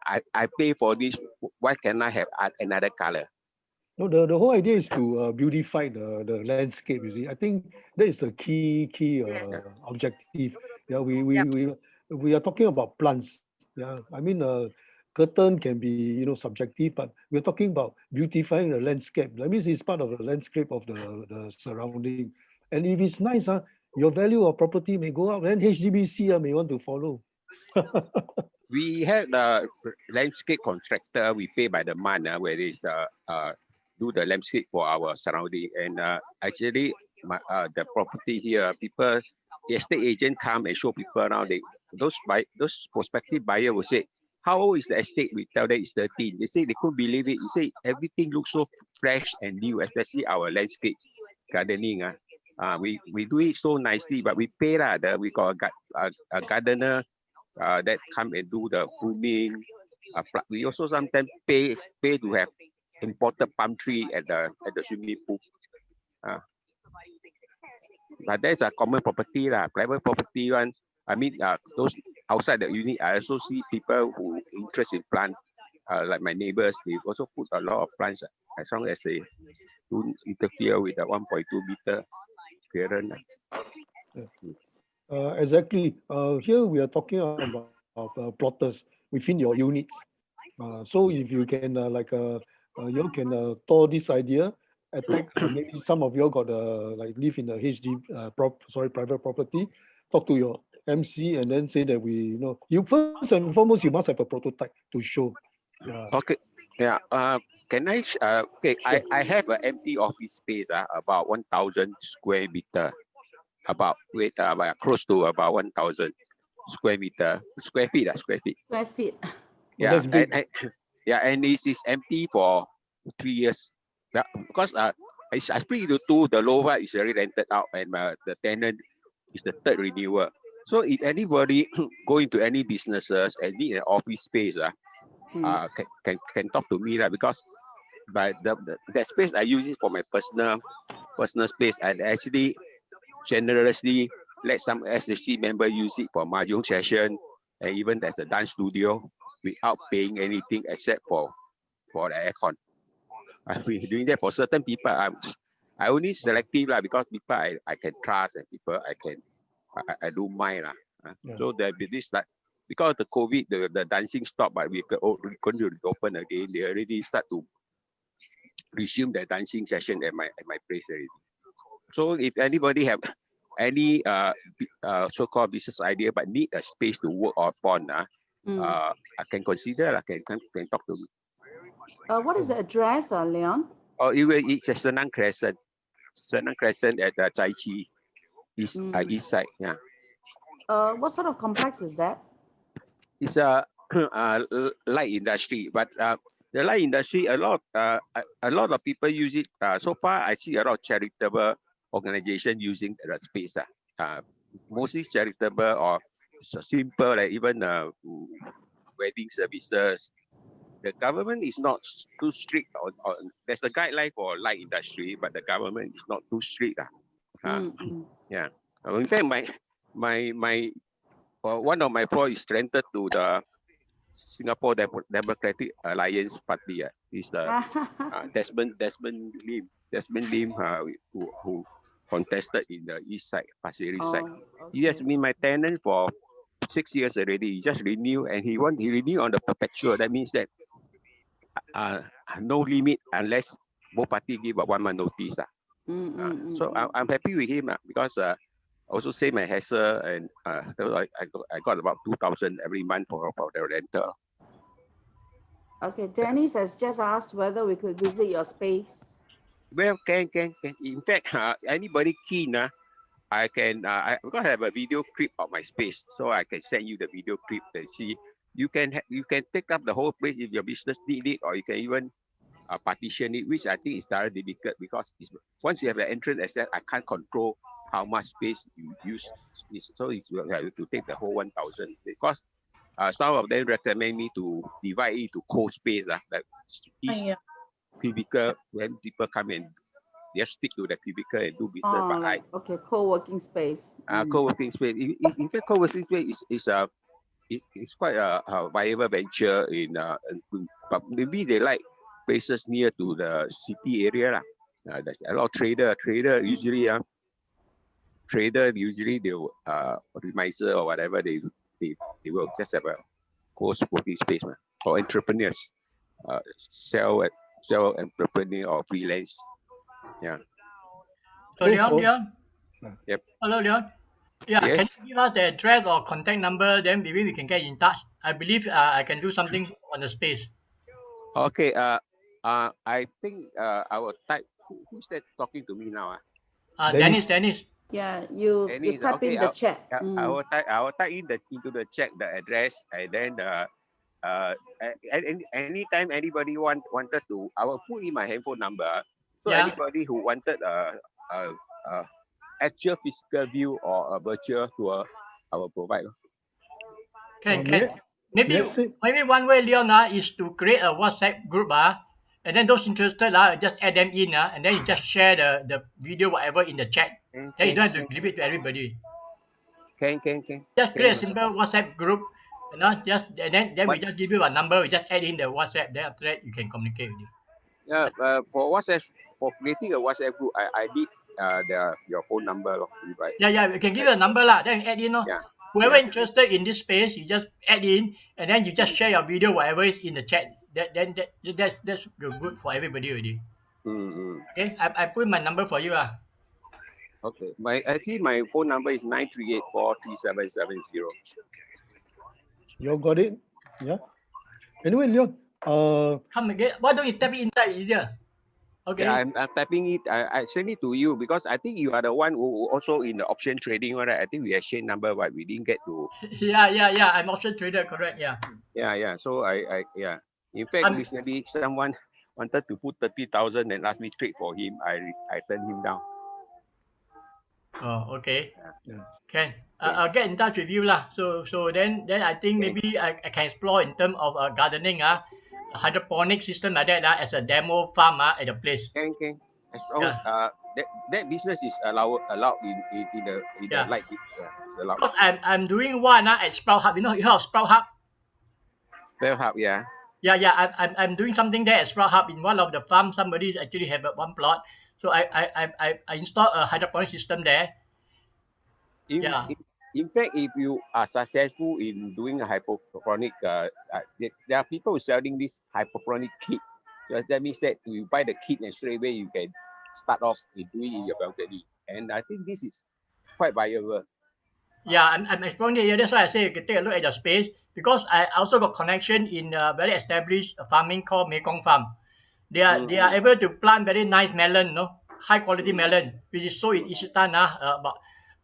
I pay for this, why can I have another color? No, the whole idea is to beautify the landscape. You see, I think that is the key objective. Yeah, we are talking about plants. Yeah, I mean, curtain can be subjective, but we're talking about beautifying the landscape. That means it's part of the landscape of the surrounding. And if it's nice, your value of property may go up, and HDBC may want to follow. We had the landscape contractor. We pay by the month, where they do the landscape for our surrounding. And actually, the property here, people, the estate agent come and show people around. Those prospective buyer will say, "How old is the estate?" We tell them it's 13. They say they couldn't believe it. You say everything looks so fresh and new, especially our landscape gardening. We do it so nicely, but we pay we got a gardener that come and do the pruning. We also sometimes pay to have imported palm tree at the swimming pool. But that's a common property private property one. I mean, those outside the unit, I also see people who interest in plant, like my neighbors. They also put a lot of plants as long as they don't interfere with the 1.2 meter clearance. Exactly. Here we are talking about plotters within your units. So if you can you can tour this idea, attack maybe some of you got live in a private property, talk to your MC and then say that you first and foremost you must have a prototype to show. Okay. Yeah. Can I? Okay. Sure. I have an empty office space. About 1,000 square meter. About close to about 1,000 square feet. Square feet. Yeah. And it is empty for 3 years. Yeah, because I split into two. The lower is already rented out, and the tenant is the third renewal. So if anybody go into any businesses and need an office space, can talk to me because by that space I use it for my personal space, and actually generously let some SHC member use it for mahjong session, and even there's a dance studio without paying anything except for the aircon. I've been doing that for certain people. I only selective because people I can trust, and people I don't mind . So there be this because of the COVID, the dancing stopped, but we're going to open again. They already start to resume the dancing session at my place already. So if anybody have any so-called business idea but need a space to work upon, I can consider. Can talk to me. What is the address, Leon? Oh, it's a Senang Crescent. Senang Crescent at Chai Chi, east side. Yeah. What sort of complex is that? It's a light industry, but the light industry, a lot of people use it. So far, I see a lot of charitable organization using that space. Mostly charitable or simple, like even wedding services. The government is not too strict on there's a guideline for light industry, but the government is not too strict. Yeah. In fact, my one of my floor is rented to the Singapore Democratic Alliance Party. Is the Desmond Lim. Desmond Lim, who contested in the east side, Pasir Ris side. Okay. He has been my tenant for 6 years already. He just renewed, and he renewed on the perpetual. That means that no limit unless both parties give a 1 month notice. So I'm happy with him because also save my hassle, and I got about 2,000 every month for the rental. Okay, Dennis has just asked whether we could visit your space. Well, can. In fact, anybody keen, I can. Because I have a video clip of my space, so I can send you the video clip and see. You can take up the whole place if your business need it, or you can even partition it, which I think is very difficult because once you have the entrance access, I can't control how much space you use. So you have to take the whole 1,000 because some of them recommend me to divide it to co-space. Like each cubicle, when people come in, just stick to the cubicle and do business. But okay, co-working space. Co-working space. In fact, co-working space is quite a viable venture but maybe they like places near to the city area. There's a lot of trader usually they will remiser or whatever they will just have a co-working space for entrepreneurs, sell entrepreneur or freelance. Yeah. So Leon. Yep. Hello, Leon. Yeah, yes. Can you give us the address or contact number? Then maybe we can get in touch. I believe I can do something on the space. Okay. I think I will type. Who's that talking to me now? Dennis. Yeah, you type in the chat. I will type into the chat the address, and then anytime anybody wanted to, I will put in my handphone number. So anybody who wanted actual physical view or a virtual tour, I will provide. Can. Maybe one way, Leon, is to create a WhatsApp group, and then those interested, just add them in, and then you just share the video, whatever, in the chat. Then you don't have to give it to everybody. Can. Just create a simple WhatsApp group, and then we just give you a number. We just add in the WhatsApp. Then after that, you can communicate with you. Yeah, for WhatsApp, for creating a WhatsApp group, I need your phone number. Right? Yeah, we can give you a number then add in. Whoever interested in this space, you just add in, and then you just share your video, whatever is in the chat. That's good for everybody already. Okay, I put my number for you. Okay, my phone number is 938437770. You got it? Yeah. Anyway, Leon. Come again. Why don't you tap it inside easier? Okay. Yeah, I'm tapping it. I send it to you because I think you are the one who also in the option trading, right? I think we exchanged number, but we didn't get to. Yeah. I'm option trader, correct? Yeah. Yeah. So I. In fact, recently someone wanted to put 30,000 and asked me trade for him. I turned him down. Oh, okay. Can. I'll get in touch with you lah. So then I think maybe I can explore in terms of gardening, hydroponic system like that as a demo farm at the place. Can. As long that business is allowed in the light. It's allowed. Because I'm doing one at Sprout Hub. You know of Sprout Hub? Sprout Hub, yeah. Yeah. I'm doing something there at Sprout Hub in one of the farms. Somebody actually have one plot. So I installed a hydroponic system there. In fact, if you are successful in doing a hydroponic, there are people selling this hydroponic kit. So that means that you buy the kit and straight away you can start off with doing it in your balcony. And I think this is quite viable. Yeah, I'm exploring it here. That's why I say you can take a look at your space. because I also got connection in a very established farming called Mekong Farm. They are able to plant very nice melon, high quality melon, which is sold in Ishtan, but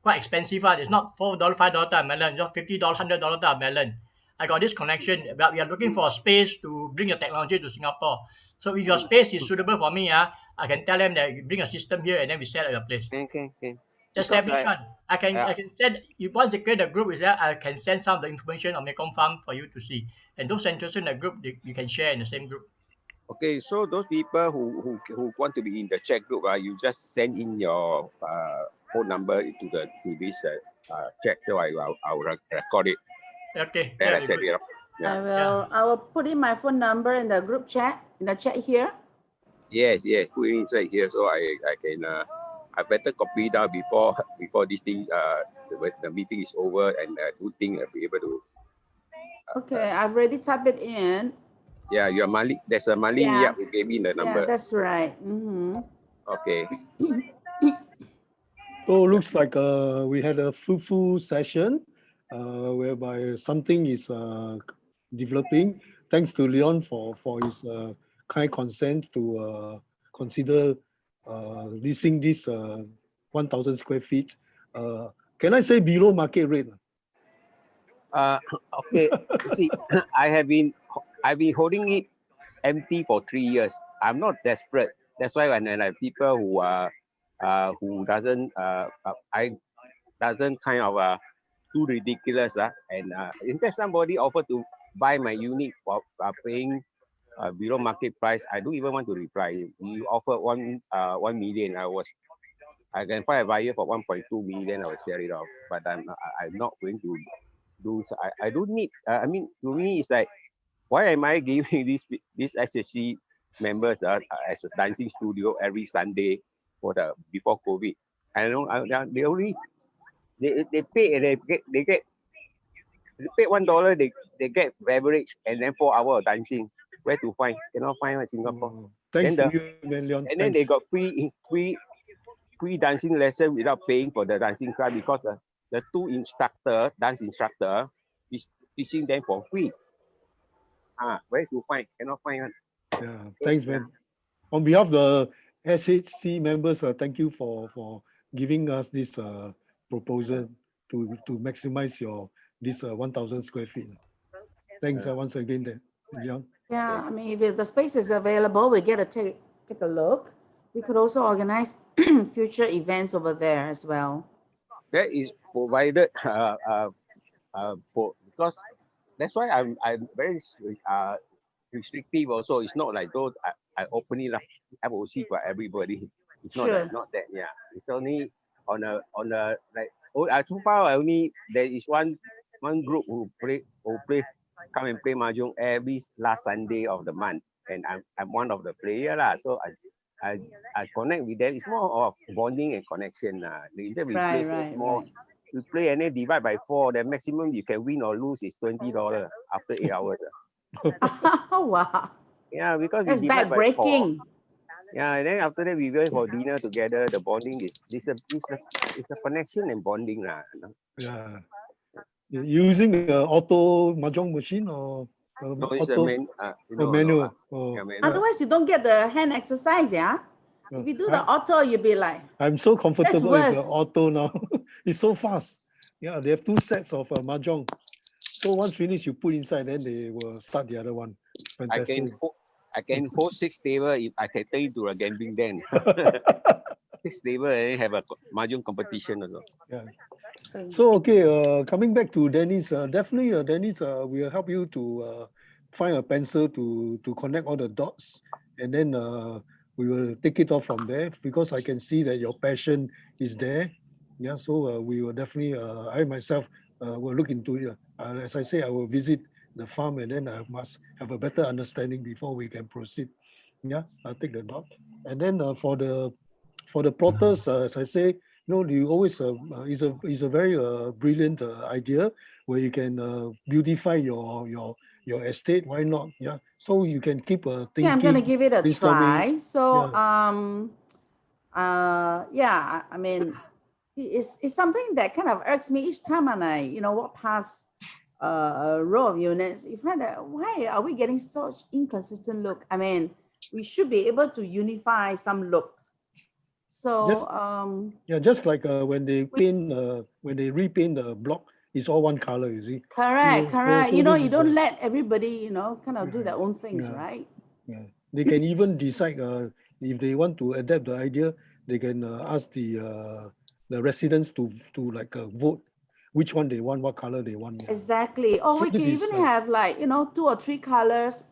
quite expensive. It's not $4, $5 a melon, just $50, $100 a melon. I got this connection, but we are looking for a space to bring the technology to Singapore. So if your space is suitable for me, I can tell them that you bring a system here and then we set at your place. Okay. Establish one. I can send, if once they create a group is there, I can send some of the information on Mekong Farm for you to see. And those interested in the group, you can share in the same group. Okay, so those people who want to be in the chat group, you just send in your phone number to this chat. So I will record it. Okay. Then I set it up. Yeah. I will put in my phone number in the group chat, in the chat here. Yes. Put it inside here so I can I better copy it down before this thing the meeting is over, and do thing I'll be able to. Okay, I've already typed it in. Yeah, your Malik. There's a Malik Yap who gave me the number. Yeah, that's right. Okay. So it looks like we had a fruitful session whereby something is developing. Thanks to Leon for his kind consent to consider leasing this 1,000 square feet. Can I say below market rate? Okay. See, I've been holding it empty for 3 years. I'm not desperate. That's why when I have people who doesn't kind of too ridiculous, and in fact somebody offered to buy my unit for paying below market price. I don't even want to reply. You offer 1 million. I can find a buyer for 1.2 million. I will sell it off, but I'm not going to do so. I don't need. I mean, to me, it's like, why am I giving this SHC members as a dancing studio every Sunday before COVID? I know they only they pay and they get pay $1, they get beverage and then 4 hours of dancing. Where to find? Cannot find in Singapore. Thanks to you, Leon. And then they got free dancing lesson without paying for the dancing class, because the 2 dance instructor is teaching them for free. Where to find? Cannot find one. Yeah, thanks, man. On behalf of the SHC members, thank you for giving us this proposal to maximize this 1,000 square feet. Thanks once again, Leon. Yeah, I mean, if the space is available, we get to take a look. We could also organize future events over there as well. That is provided because that's why I'm very restrictive also. It's not like those I open it up FOC for everybody. It's not that. Yeah, it's only on a like so far there is one group who come and play mahjong every last Sunday of the month, and I'm one of the player lah. So I connect with them. It's more of bonding and connection. We play and then divide by 4. The maximum you can win or lose is $20 after 8 hours. Oh wow! Yeah, because that's we divide by 4. Yeah, and then after that we go for dinner together. The bonding is a connection and bonding lah. Yeah. You're using the auto mahjong machine or no, it's manual? Otherwise, you don't get the hand exercise, yeah? If you do the auto, you'll be like... I'm so comfortable with the auto now. It's so fast. Yeah, they have 2 sets of mahjong. So once finished, you put inside, then they will start the other one. Fantastic. I can hold 6 tables if I can turn into a gambling den. 6 tables and have a mahjong competition also. Yeah. So okay, coming back to Dennis, definitely Dennis, will help you to find a pencil to connect all the dots, and then we will take it off from there, because I can see that your passion is there. Yeah, so we will definitely, I myself will look into it. As I say, I will visit the farm, and then I must have a better understanding before we can proceed. Yeah, I'll take the dot. And then for the plotters, as I say, you always is a very brilliant idea where you can beautify your estate. Why not? Yeah. So you can keep thinking. Yeah, I'm gonna give it a try. So yeah, I mean, it's something that kind of irks me each time when I walk past a row of units, you find that why are we getting such inconsistent look? I mean, we should be able to unify some look. So just like when they repaint the block, it's all one color, you see. correct. So You know, this you is don't let everybody, kind of do their own things, yeah. right? Yeah. They can even decide if they want to adapt the idea, they can ask the residents to vote which one they want, what color they want. Yeah. Exactly. Or So we this can is even have like, 2 or 3 colors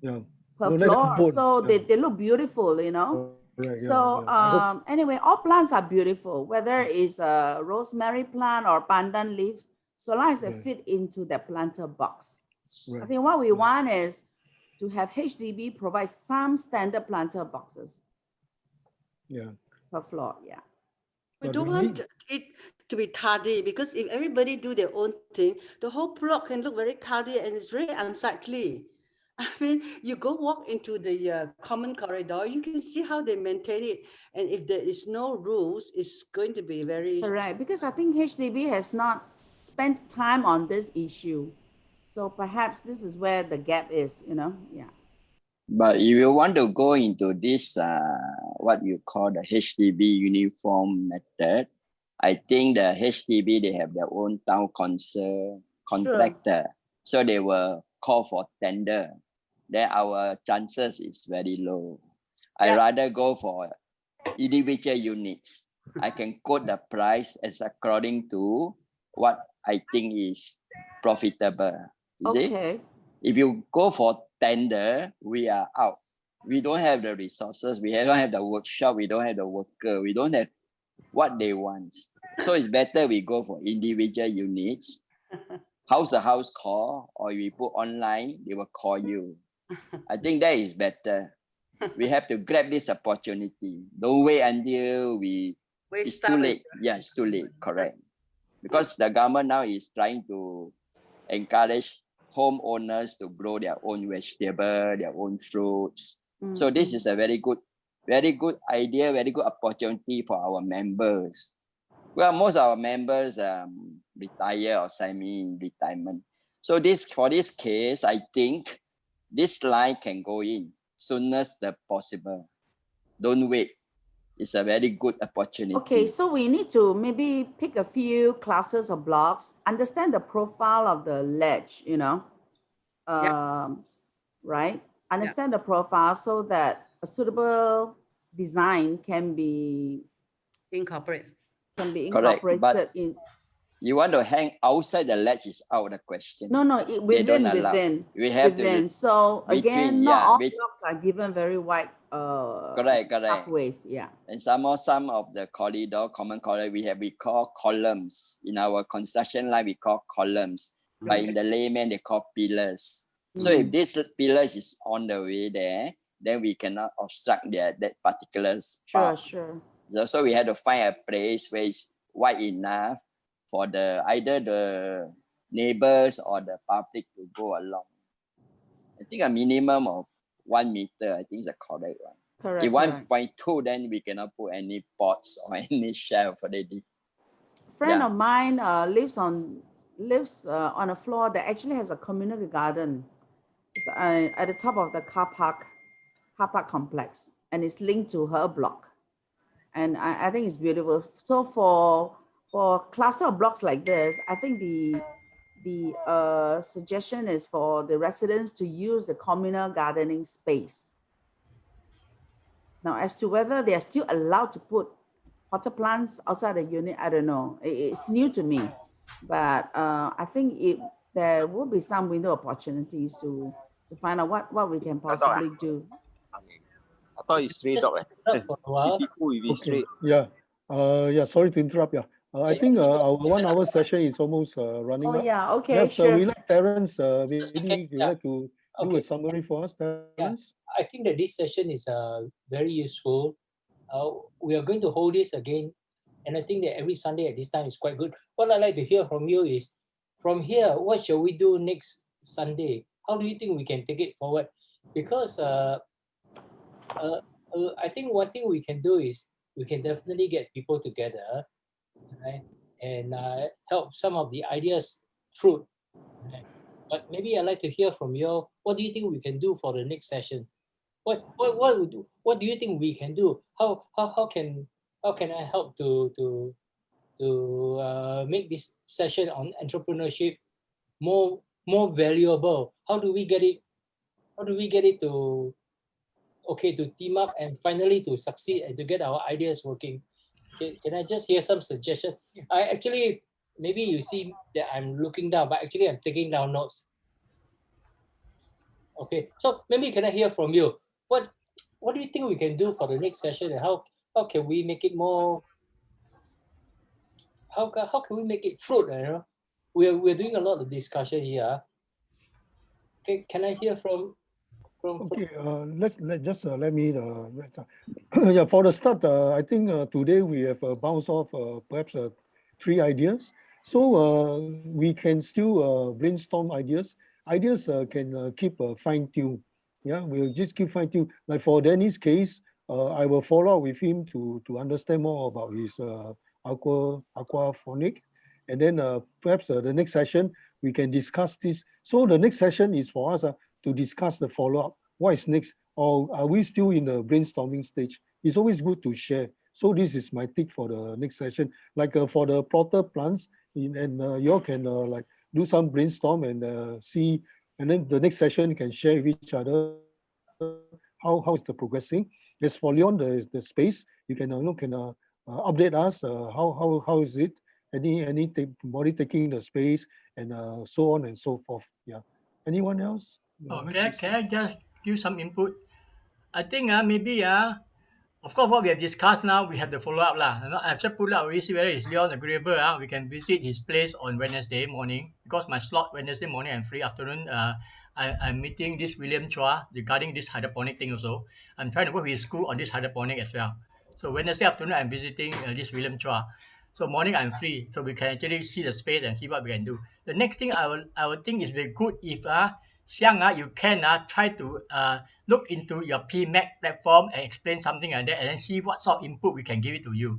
yeah. per No, let them floor. vote. So Yeah. they look beautiful, Correct. So I hope. anyway, all plants are beautiful, whether it's a rosemary plant or pandan leaves, so long as they fit into the planter box. I think what we want is to have HDB provide some standard planter boxes. Per floor, yeah. We don't want it to be tardy, because if everybody do their own thing, the whole block can look very tardy and it's very unsightly. I mean, you go walk into the common corridor, you can see how they maintain it. And if there is no rules, it's going to be very... Correct, because I think HDB has not spent time on this issue. So perhaps this is where the gap is, yeah. But if you want to go into this, what you call the HDB uniform method, I think the HDB, they have their own town council contractor. So they will call for tender. Then our chances is very low. I rather go for individual units. I can quote the price as according to what I think is profitable. You see? If you go for tender, we are out. We don't have the resources. We don't have the workshop. We don't have the worker. We don't have what they want. So it's better we go for individual units. House a house call, or we put online, they will call you. I think that is better. We have to grab this opportunity. Don't wait until it's too late. Yeah, it's too late. Correct. Because the government now is trying to encourage homeowners to grow their own vegetable, their own fruits. So this is a very good idea, very good opportunity for our members. Well, most of our members retire or semi-retirement. So for this case, I think this line can go in soonest the possible. Don't wait. It's a very good opportunity. Okay, so we need to maybe pick a few classes or blocks, understand the profile of the ledge, right? Understand the profile so that a suitable design can be incorporated. Correct, but you want to hang outside the ledge is out of the question. No, within. We have within. So again, not all blocks are given very wide correct. pathways. Yeah. And some of the common corridor, we call columns. In our construction line, we call columns. But in the layman, they call pillars. So if this pillars is on the way there, then we cannot obstruct that particular spot. Sure. So we had to find a place where it's wide enough for either the neighbors or the public to go along. I think a minimum of 1 meter, I think is the correct one. Correct. If 1.2, then we cannot put any pots or any shelf already. Friend of mine lives on a floor that actually has a communal garden. It's at the top of the car park complex, and it's linked to her block. And I think it's beautiful. So for cluster of blocks like this, I think the suggestion is for the residents to use the communal gardening space. Now, as to whether they are still allowed to put potter plants outside the unit, I don't know. It's new to me, but I think there will be some window opportunities to find out what we can possibly do. I thought it's straight dog. Okay. Yeah. Sorry to interrupt. Yeah. I think our 1 hour session is almost running up. Yeah. Okay. Sure. We like Terence. Maybe you like to do a summary for us, Terence? I think that this session is very useful. We are going to hold this again, and I think that every Sunday at this time is quite good. What I'd like to hear from you is, from here, what shall we do next Sunday? How do you think we can take it forward? Because I think one thing we can do is we can definitely get people together, right, and help some of the ideas fruit. But maybe I'd like to hear from you. What do you think we can do for the next session? What do you think we can do? How can I help to make this session on entrepreneurship more valuable? How do we get it? How do we get it to team up and finally to succeed and to get our ideas working? Can I just hear some suggestion? I actually, maybe you see that I'm looking down, but actually I'm taking down notes. Okay, so maybe can I hear from you? What do you think we can do for the next session, and how can we make it more? How can we make it fruit? You know, we're doing a lot of discussion here. Okay, can I hear from? Okay, let me yeah, for the start, I think today we have bounced off perhaps 3 ideas. So we can still brainstorm ideas. Ideas can keep fine-tuned. Yeah, we'll just keep fine-tuned. Like for Danny's case, I will follow up with him to understand more about his aquaphonic. And then perhaps the next session, we can discuss this. So the next session is for us to discuss the follow-up. What is next? Or are we still in the brainstorming stage? It's always good to share. So this is my tip for the next session. Like for the plotter plants, and you all can like do some brainstorm and see. And then the next session you can share with each other how is the progressing. As for Leon, the space, you can update us. How is it? Body taking the space and so on and so forth. Yeah. Anyone else? Oh, Like to can say? I just give some input? I think maybe of course what we have discussed now we have to follow up lah. You know, I've just put out already see whether is Leon agreeable. We can visit his place on Wednesday morning because my slot Wednesday morning and free afternoon. I'm meeting this William Chua regarding this hydroponic thing also. I'm trying to work with his school on this hydroponic as well. So Wednesday afternoon I'm visiting this William Chua. So morning I'm free, so we can actually see the space and see what we can do. The next thing I would think is very good if Xiang you can try to look into your PMAC platform and explain something like that, and then see what sort of input we can give it to you.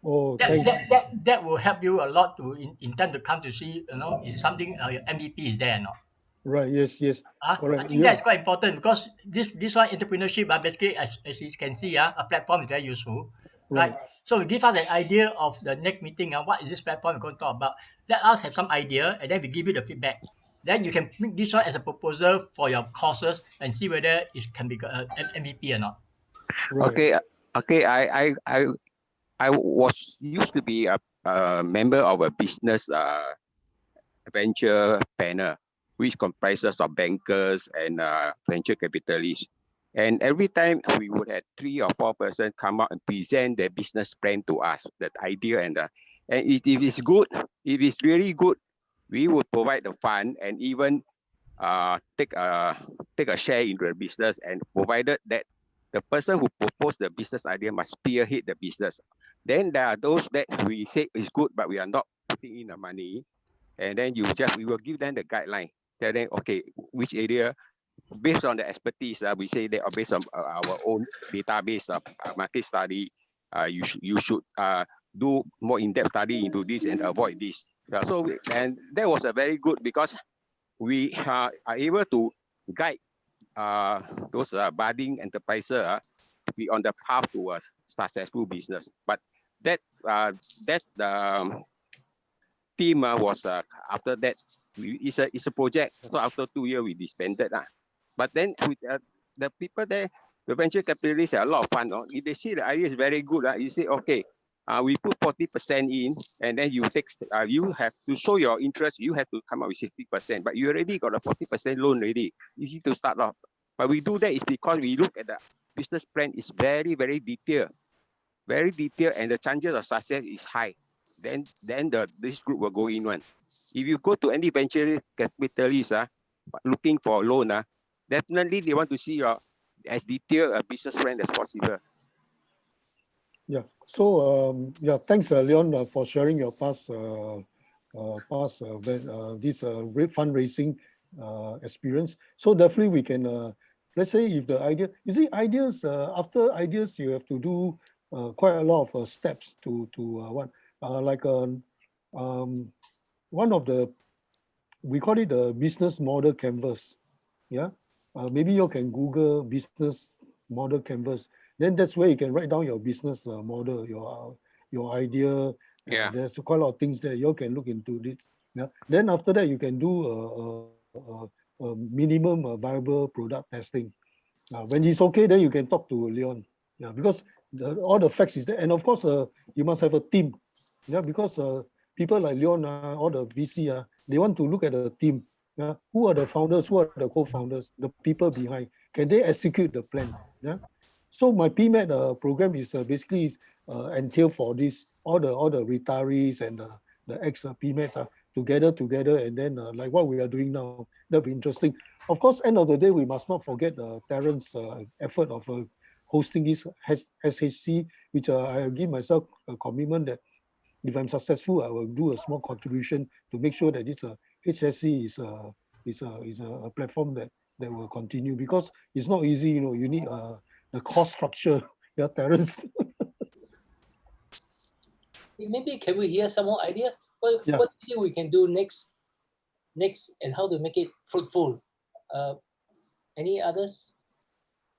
Oh, That thanks. that that, that will help you a lot to in time to come to see is something your MVP is there or not. Right. Yes. Yes. I Correct. think Yeah. that's quite important because this one entrepreneurship basically as you can see a platform is very useful, right? Right. So give us an idea of the next meeting what is this platform we're going to talk about. Let us have some idea and then we give you the feedback. Then you can make this one as a proposal for your courses and see whether it can be an MVP or not. Right. Okay, I was used to be a member of a business venture panel, which comprises of bankers and venture capitalists. And every time we would have 3 or 4 persons come out and present their business plan to us, that idea and if it's good, if it's really good, we would provide the fund and even take a share into the business, and provided that the person who proposed the business idea must spearhead the business. Then there are those that we say is good, but we are not putting in the money, and then we will give them the guideline. Tell them, okay, which area, based on the expertise, we say that based on our own database of market study, you should do more in-depth study into this and avoid this. And that was a very good, because we are able to guide those budding enterprises be on the path to a successful business. But that team was after that it's a project. So after 2 years we disbanded. But then with the people there, the venture capitalists are a lot of fun. If they see the idea is very good, you say, okay, we put 40% in, and then you have to show your interest. You have to come up with 60%, but you already got a 40% loan already. Easy to start off. But we do that is because we look at the business plan is very, very detailed, and the chances of success is high. Then this group will go in one. If you go to any venture capitalist looking for a loan, definitely they want to see your as detailed a business plan as possible. Yeah. So yeah, thanks, Leon, for sharing your past this fundraising experience. So definitely we can let's say if the idea, you see, ideas after ideas you have to do quite a lot of steps to one of the we call it a business model canvas. Yeah, maybe you can Google business model canvas. Then that's where you can write down your business model, your idea. Yeah. There's quite a lot of things that you can look into this. Yeah. Then after that, you can do a minimum viable product testing. When it's okay, then you can talk to Leon. Yeah, because all the facts is there, and of course, you must have a team. Yeah, because people like Leon, all the VC, they want to look at the team. Yeah, who are the founders? Who are the co-founders? The people behind. Can they execute the plan? Yeah. So my PMAT program is basically entail for this all the retirees and the ex PMATs together, and then like what we are doing now. That'll be interesting. Of course, end of the day, we must not forget Terrence's effort of hosting this SHC, which I give myself a commitment that if I'm successful, I will do a small contribution to make sure that this HSC is a platform that will continue, because it's not easy. You know, you need the cost structure. Yeah, Terrence. Maybe can we hear some more ideas? What Yeah. do you think we can do next, and how to make it fruitful? Any others?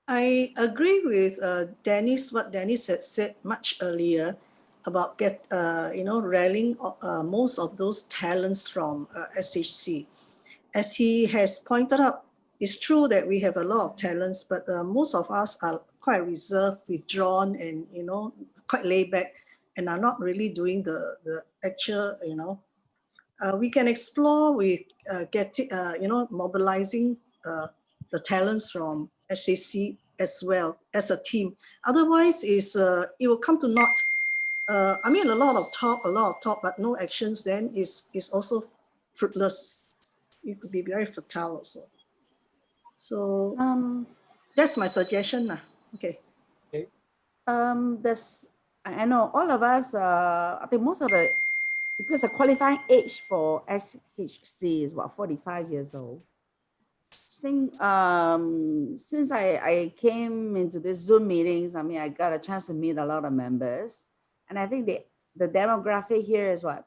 I agree with Dennis, what Dennis had said much earlier about rallying most of those talents from SHC. As he has pointed out, it's true that we have a lot of talents, but most of us are quite reserved, withdrawn, and quite laid back, and are not really doing the actual. We can explore with getting mobilizing the talents from SJC as well as a team. Otherwise, it will come to naught. I mean, a lot of talk, but no actions. Then is also fruitless. It could be very fertile also. So that's my suggestion. Okay. I know all of us. I think most of because the qualifying age for SHC is what, 45 years old. I think since I came into this Zoom meetings, I mean, I got a chance to meet a lot of members, and I think the demographic here is what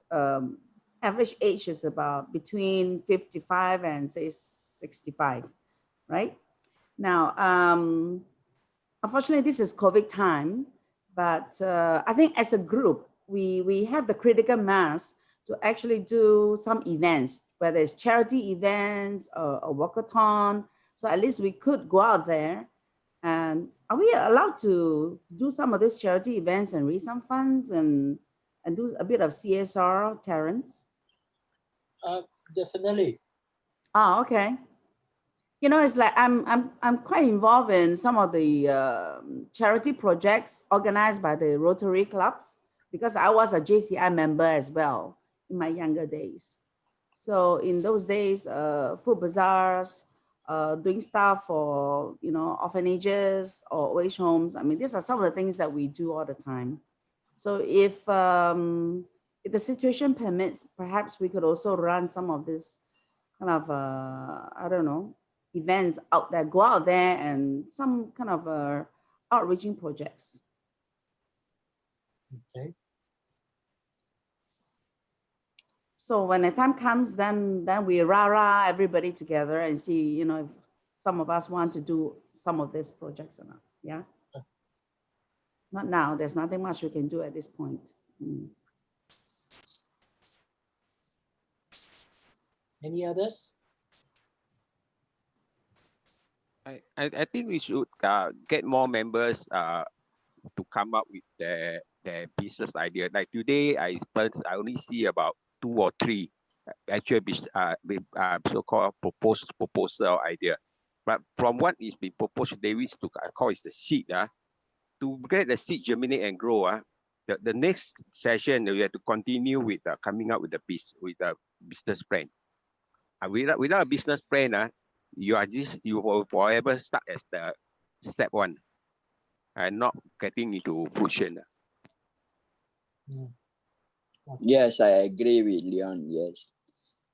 average age is about between 55 and say 65, right? Now, unfortunately, this is COVID time, but I think as a group, we have the critical mass to actually do some events, whether it's charity events or a walkathon. So at least we could go out there. And are we allowed to do some of these charity events and raise some funds and do a bit of CSR, Terrence? Definitely. Oh, okay. You know, it's like I'm quite involved in some of the charity projects organized by the Rotary clubs, because I was a JCI member as well in my younger days. So in those days, food bazaars, doing stuff for orphanages or old age homes. I mean, these are some of the things that we do all the time. So if the situation permits, perhaps we could also run some of this kind of I don't know, events out there, go out there, and some kind of outreaching projects. Okay. So when the time comes, then we rah everybody together and see, if some of us want to do some of these projects or not. Yeah. Not now. There's nothing much we can do at this point. Any others? I think we should get more members to come up with their business idea. Like today, I only see about 2 or 3 actual so-called proposal idea. But from what is being proposed, they wish to call it the seed. To get the seed germinate and grow. The next session we have to continue with coming up with a business plan. Without a business plan, you will forever stuck as the step 1 and not getting into fruition. Yes, I agree with Leon. Yes.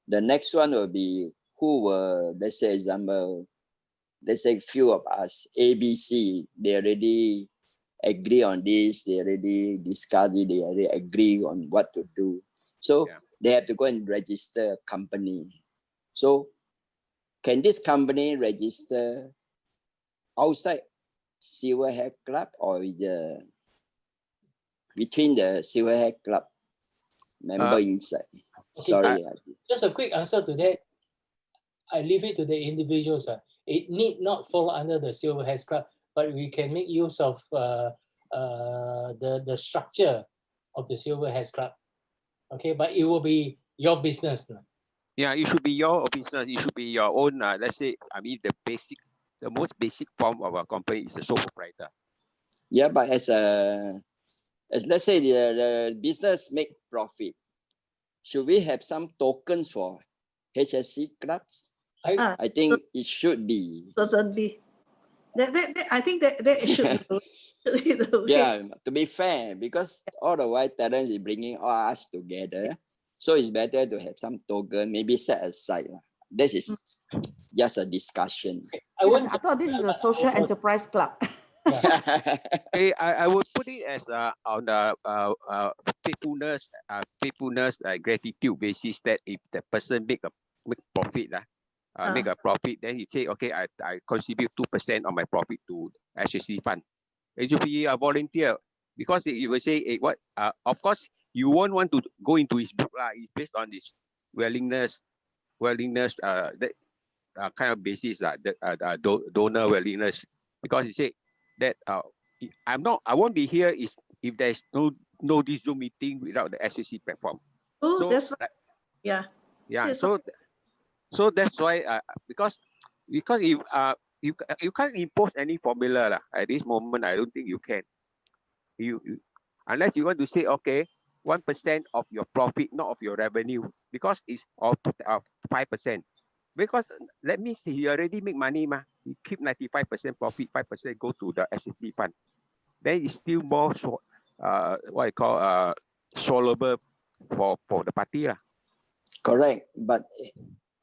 The next one will be who were, let's say, example, let's say few of us, ABC, they already agree on this, they already discuss it, they already agree on what to do. So they have to go and register a company. So can this company register outside Silver Hair Club or between the Silver Hair Club member inside? Okay, Sorry. just a quick answer to that. I leave it to the individuals. It need not fall under the Silver Hairs Club, but we can make use of the structure of the Silver Hairs Club. Okay, but it will be your business. Yeah, it should be your business. It should be your own. Let's say, I mean, the most basic form of a company is a sole proprietor. Yeah, but as let's say the business make profit, should we have some tokens for HSC clubs? I think it should be. Certainly. I think that should be the way. Yeah, to be fair, because all the white talents is bringing all us together. So it's better to have some token, maybe set aside. This is just a discussion. I thought this is a social enterprise club. I would put it as on the faithfulness, gratitude basis, that if the person make profit, make a profit, then he say, okay, I contribute 2% of my profit to SHC fund. It should be a volunteer, because you will say, what? Of course, you won't want to go into his book. It's based on this willingness, that kind of basis, donor willingness, because he said that I won't be here if there's no this Zoom meeting without the SHC platform. Oh, so, that's right. Yeah. Yeah. So that's why because if you can't impose any formula at this moment. I don't think you can. You unless you want to say, okay, 1% of your profit, not of your revenue, because it's of 5%. Because let me see, you already make money, you keep 95% profit, 5% go to the SHC fund. Then it's still more what I call swallowable for the party. Correct, but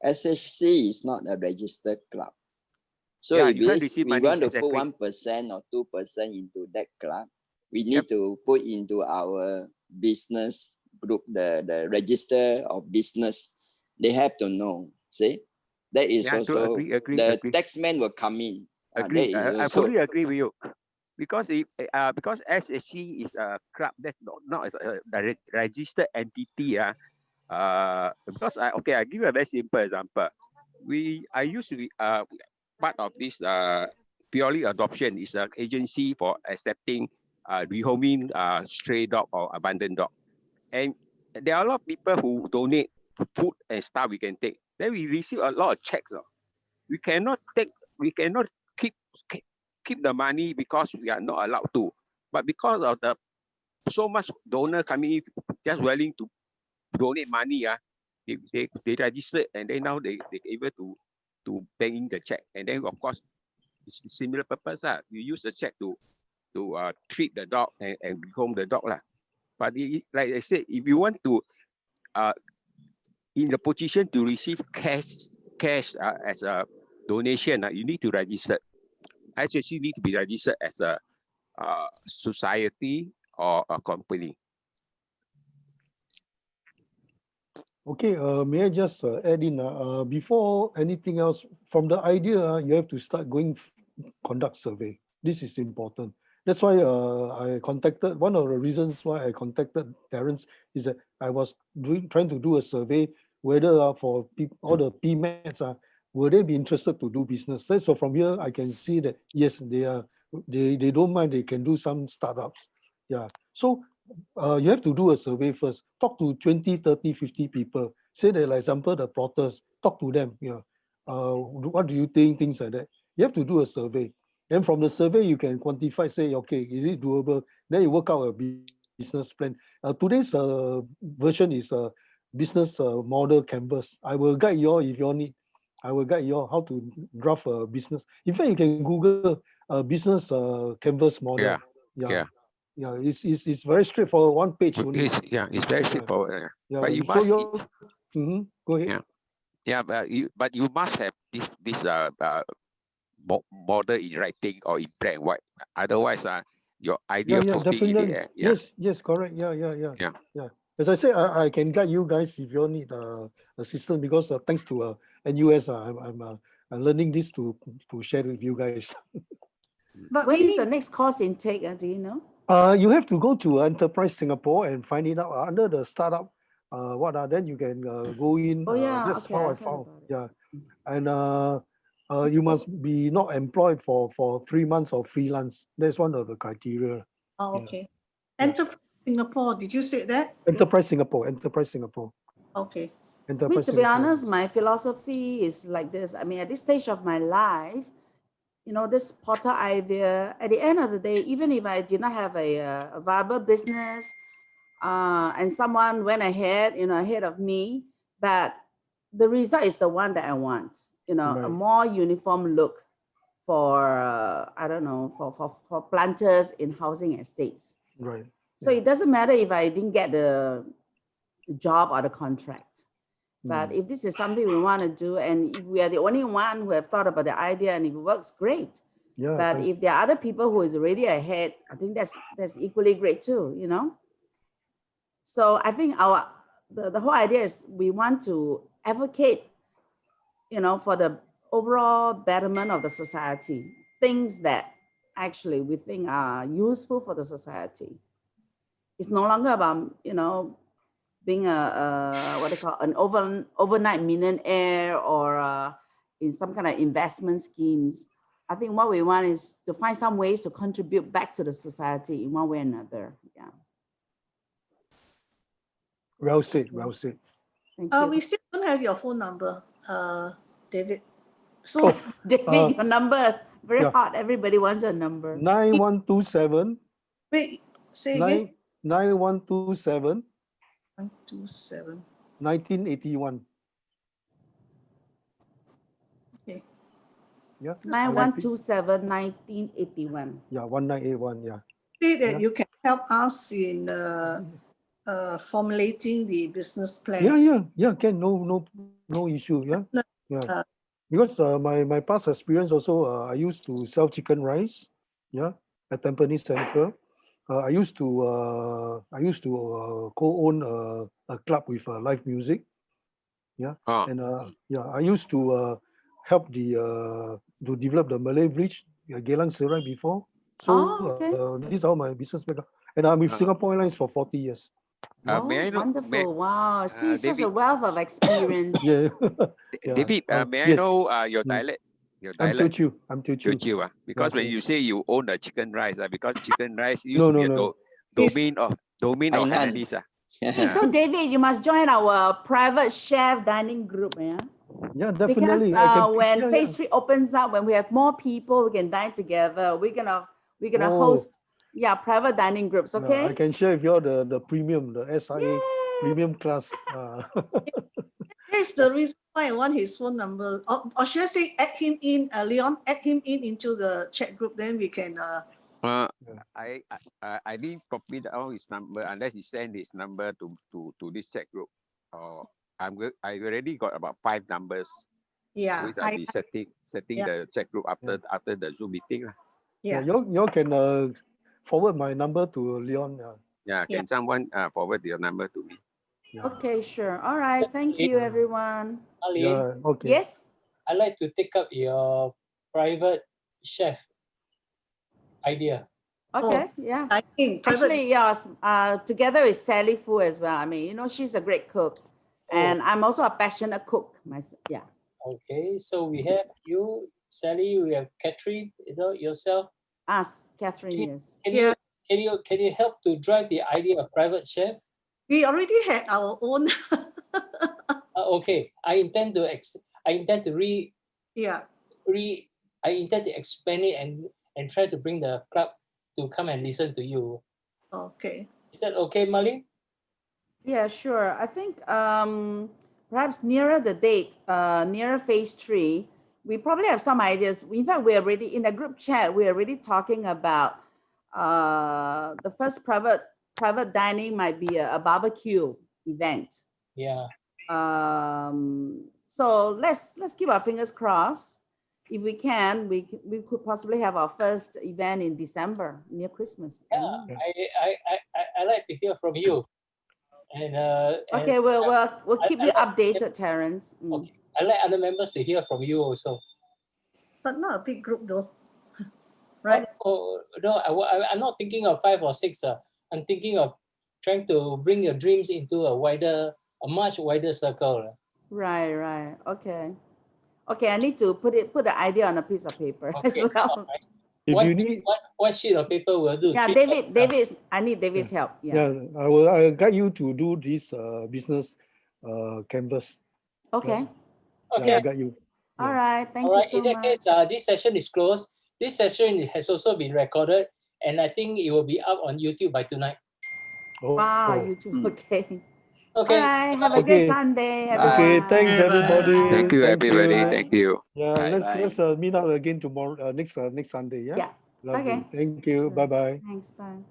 SHC is not a registered club. So Yeah, if we want to put 1% or 2% into that club, we need to put into our business group, the register of business. They have to know. See, that is also agree, the taxman will come in. Agree. I fully agree with you, because because SHC is a club that's not a registered entity. Because I give you a very simple example. I used to be part of this purely adoption. Is an agency for accepting rehoming stray dog or abandoned dog, and there are a lot of people who donate food and stuff we can take. Then we receive a lot of checks. We cannot keep the money because we are not allowed to, but because of the so much donor coming in, just willing to donate money, they registered, and then now they able to bank in the check, and then of course it's similar purpose. You use the check to treat the dog and rehome the dog. But like I said, if you want to in the position to receive cash as a donation, you need to register. Actually need to be registered as a society or a company. Okay, may I just add in, before anything else, from the idea, you have to start conduct survey. This is important. That's why I contacted, one of the reasons why I contacted Terence is that I was trying to do a survey whether for all the PMATs, will they be interested to do business? So from here, I can see that, yes, they don't mind, they can do some startups. Yeah. So you have to do a survey first. Talk to 20, 30, 50 people. Say that, like example, the plotters, talk to them. Yeah. What do you think? Things like that. You have to do a survey. And from the survey, you can quantify, say, okay, is it doable? Then you work out a business plan. Today's version is a business model canvas. I will guide you all if you all need. I will guide you all how to draft a business. In fact, you can Google a business canvas model. Yeah. It's very straightforward. One page only. It's very straightforward. Yeah, But you so must. Go ahead. Yeah, but you must have this model in writing or in black and white. Otherwise, your idea of definitely. Yes, correct. Yeah. As I said, I can guide you guys if you all need assistance, because thanks to NUS. I'm learning this to share with you guys. But When we is the need, next course intake? Do you know? You have to go to Enterprise Singapore and find it out under the startup. Then you can go in. Oh yeah, That's okay, how I I heard found. about it. Yeah, and you must be not employed for 3 months or freelance. That's one of the criteria. oh, Yeah. okay. Yeah. Enterprise Singapore, did you say that? Enterprise Singapore. Enterprise Singapore. Okay. I mean, Enterprise to be Singapore. honest, my philosophy is like this. I mean, at this stage of my life, you know, this portal idea, at the end of the day, even if I did not have a viable business and someone went ahead, you know, ahead of me, but the result is the one that I want, you know, a Right. more uniform look for, I don't know, for planters in housing estates. Right. So it doesn't matter if I didn't get the job or the contract. But if this is something we want to do, and if we are the only one who have thought about the idea and if it works, great. Yeah. But if there are other people who is already ahead, I think that's equally great too, you know? So I think the whole idea is we want to advocate, you know, for the overall betterment of the society, things that actually we think are useful for the society. It's no longer about, you know, being what they call an overnight millionaire or in some kind of investment schemes. I think what we want is to find some ways to contribute back to the society in one way or another. Yeah. Well said. Well said. Thank you. We still don't have your phone number, David. So David, your number, very yeah. hot. Everybody wants your number. 9127 wait, say again. 9127 127. 1981. Okay. Yeah. 9127 1981. Yeah, 1981. Yeah. Say that Yeah. you can help us in formulating the business plan. Yeah. Can no issue. Yeah. Because my past experience also, I used to sell chicken rice. Yeah, at Tampines Central. I used to co-own a club with live music. Yeah, and I used to help to develop the Malay Bridge, Geylang Serai before. So this is how my business background. And I'm with Singapore Airlines for 40 years. May I know? Wonderful. Wow. See, such a David, wealth of experience. Yeah. David, may I yes. know your dialect? Your I'm dialect? Teochew. I'm Teochew. Teochew, because when Okay. you say you own a chicken rice, because chicken rice used No, to be no. a domain of Hainan. Hainanese. Hey, so David, you must join our private chef dining group, yeah? Yeah, Because definitely. when yeah, phase 3 opens up, when we have more people, we can dine together. We're gonna Oh. host private dining groups, No, okay? I can share with you all the premium, the SIA Yay! premium class. That's the reason why I want his phone number. Or should I say add him in, Leon, add him in into the chat group, then we can I didn't copy down his number unless he send his number to this chat group. I already got about 5 numbers. yeah. Which I'll be setting yeah. the chat group after the Zoom meeting. Yeah. You can forward my number to Leon. Can someone forward your number to me? Yeah. Okay, sure. All right. Thank you, everyone. Aline, Okay. Yes? I'd like to take up your private chef idea. Okay, yeah. I think private. Actually, yes, together with Sally Fu as well. I mean, you know, she's a great cook. And I'm also a passionate cook myself. Yeah. Okay, so we have you, Sally, we have Catherine, yourself. Us, Catherine, yes. Can you help to drive the idea of private chef? We already had our own. Okay, I intend to expand it and try to bring the club to come and listen to you. Okay. Is that okay, Malin? Yeah, sure. I think perhaps nearer the date, nearer phase 3, we probably have some ideas. In fact, we're already in the group chat. We're already talking about the first private dining might be a barbecue event. Yeah. So let's keep our fingers crossed. If we can, we could possibly have our first event in December near Christmas. Yeah, I like to hear from you. And okay, we'll keep you updated, Terence. Okay. I like other members to hear from you also. But not a big group though, right? Oh, no, I'm not thinking of 5 or 6. I'm thinking of trying to bring your dreams into a much wider circle. Right. Okay. Okay, I need to put the idea on a piece of paper as Okay. well. All right. If you need, One sheet of paper will do. Yeah, 3 David, I need David's help. Yeah. I'll guide you to do this business canvas. Okay. Okay. I'll guide you. All right. Thank All you right. so In that much. case, this session is closed. This session has also been recorded, and I think it will be up on YouTube by tonight. Wow, YouTube. Okay. Okay. All right. Have a Okay. great Sunday, Bye. everyone. Okay, thanks Bye. everybody. Thank you, everybody. Bye. Thank you. Yeah, Bye. let's meet up again tomorrow, next Sunday. Yeah. Yeah. Lovely. Okay. Thank you. Sure. Bye bye. Thanks. Bye.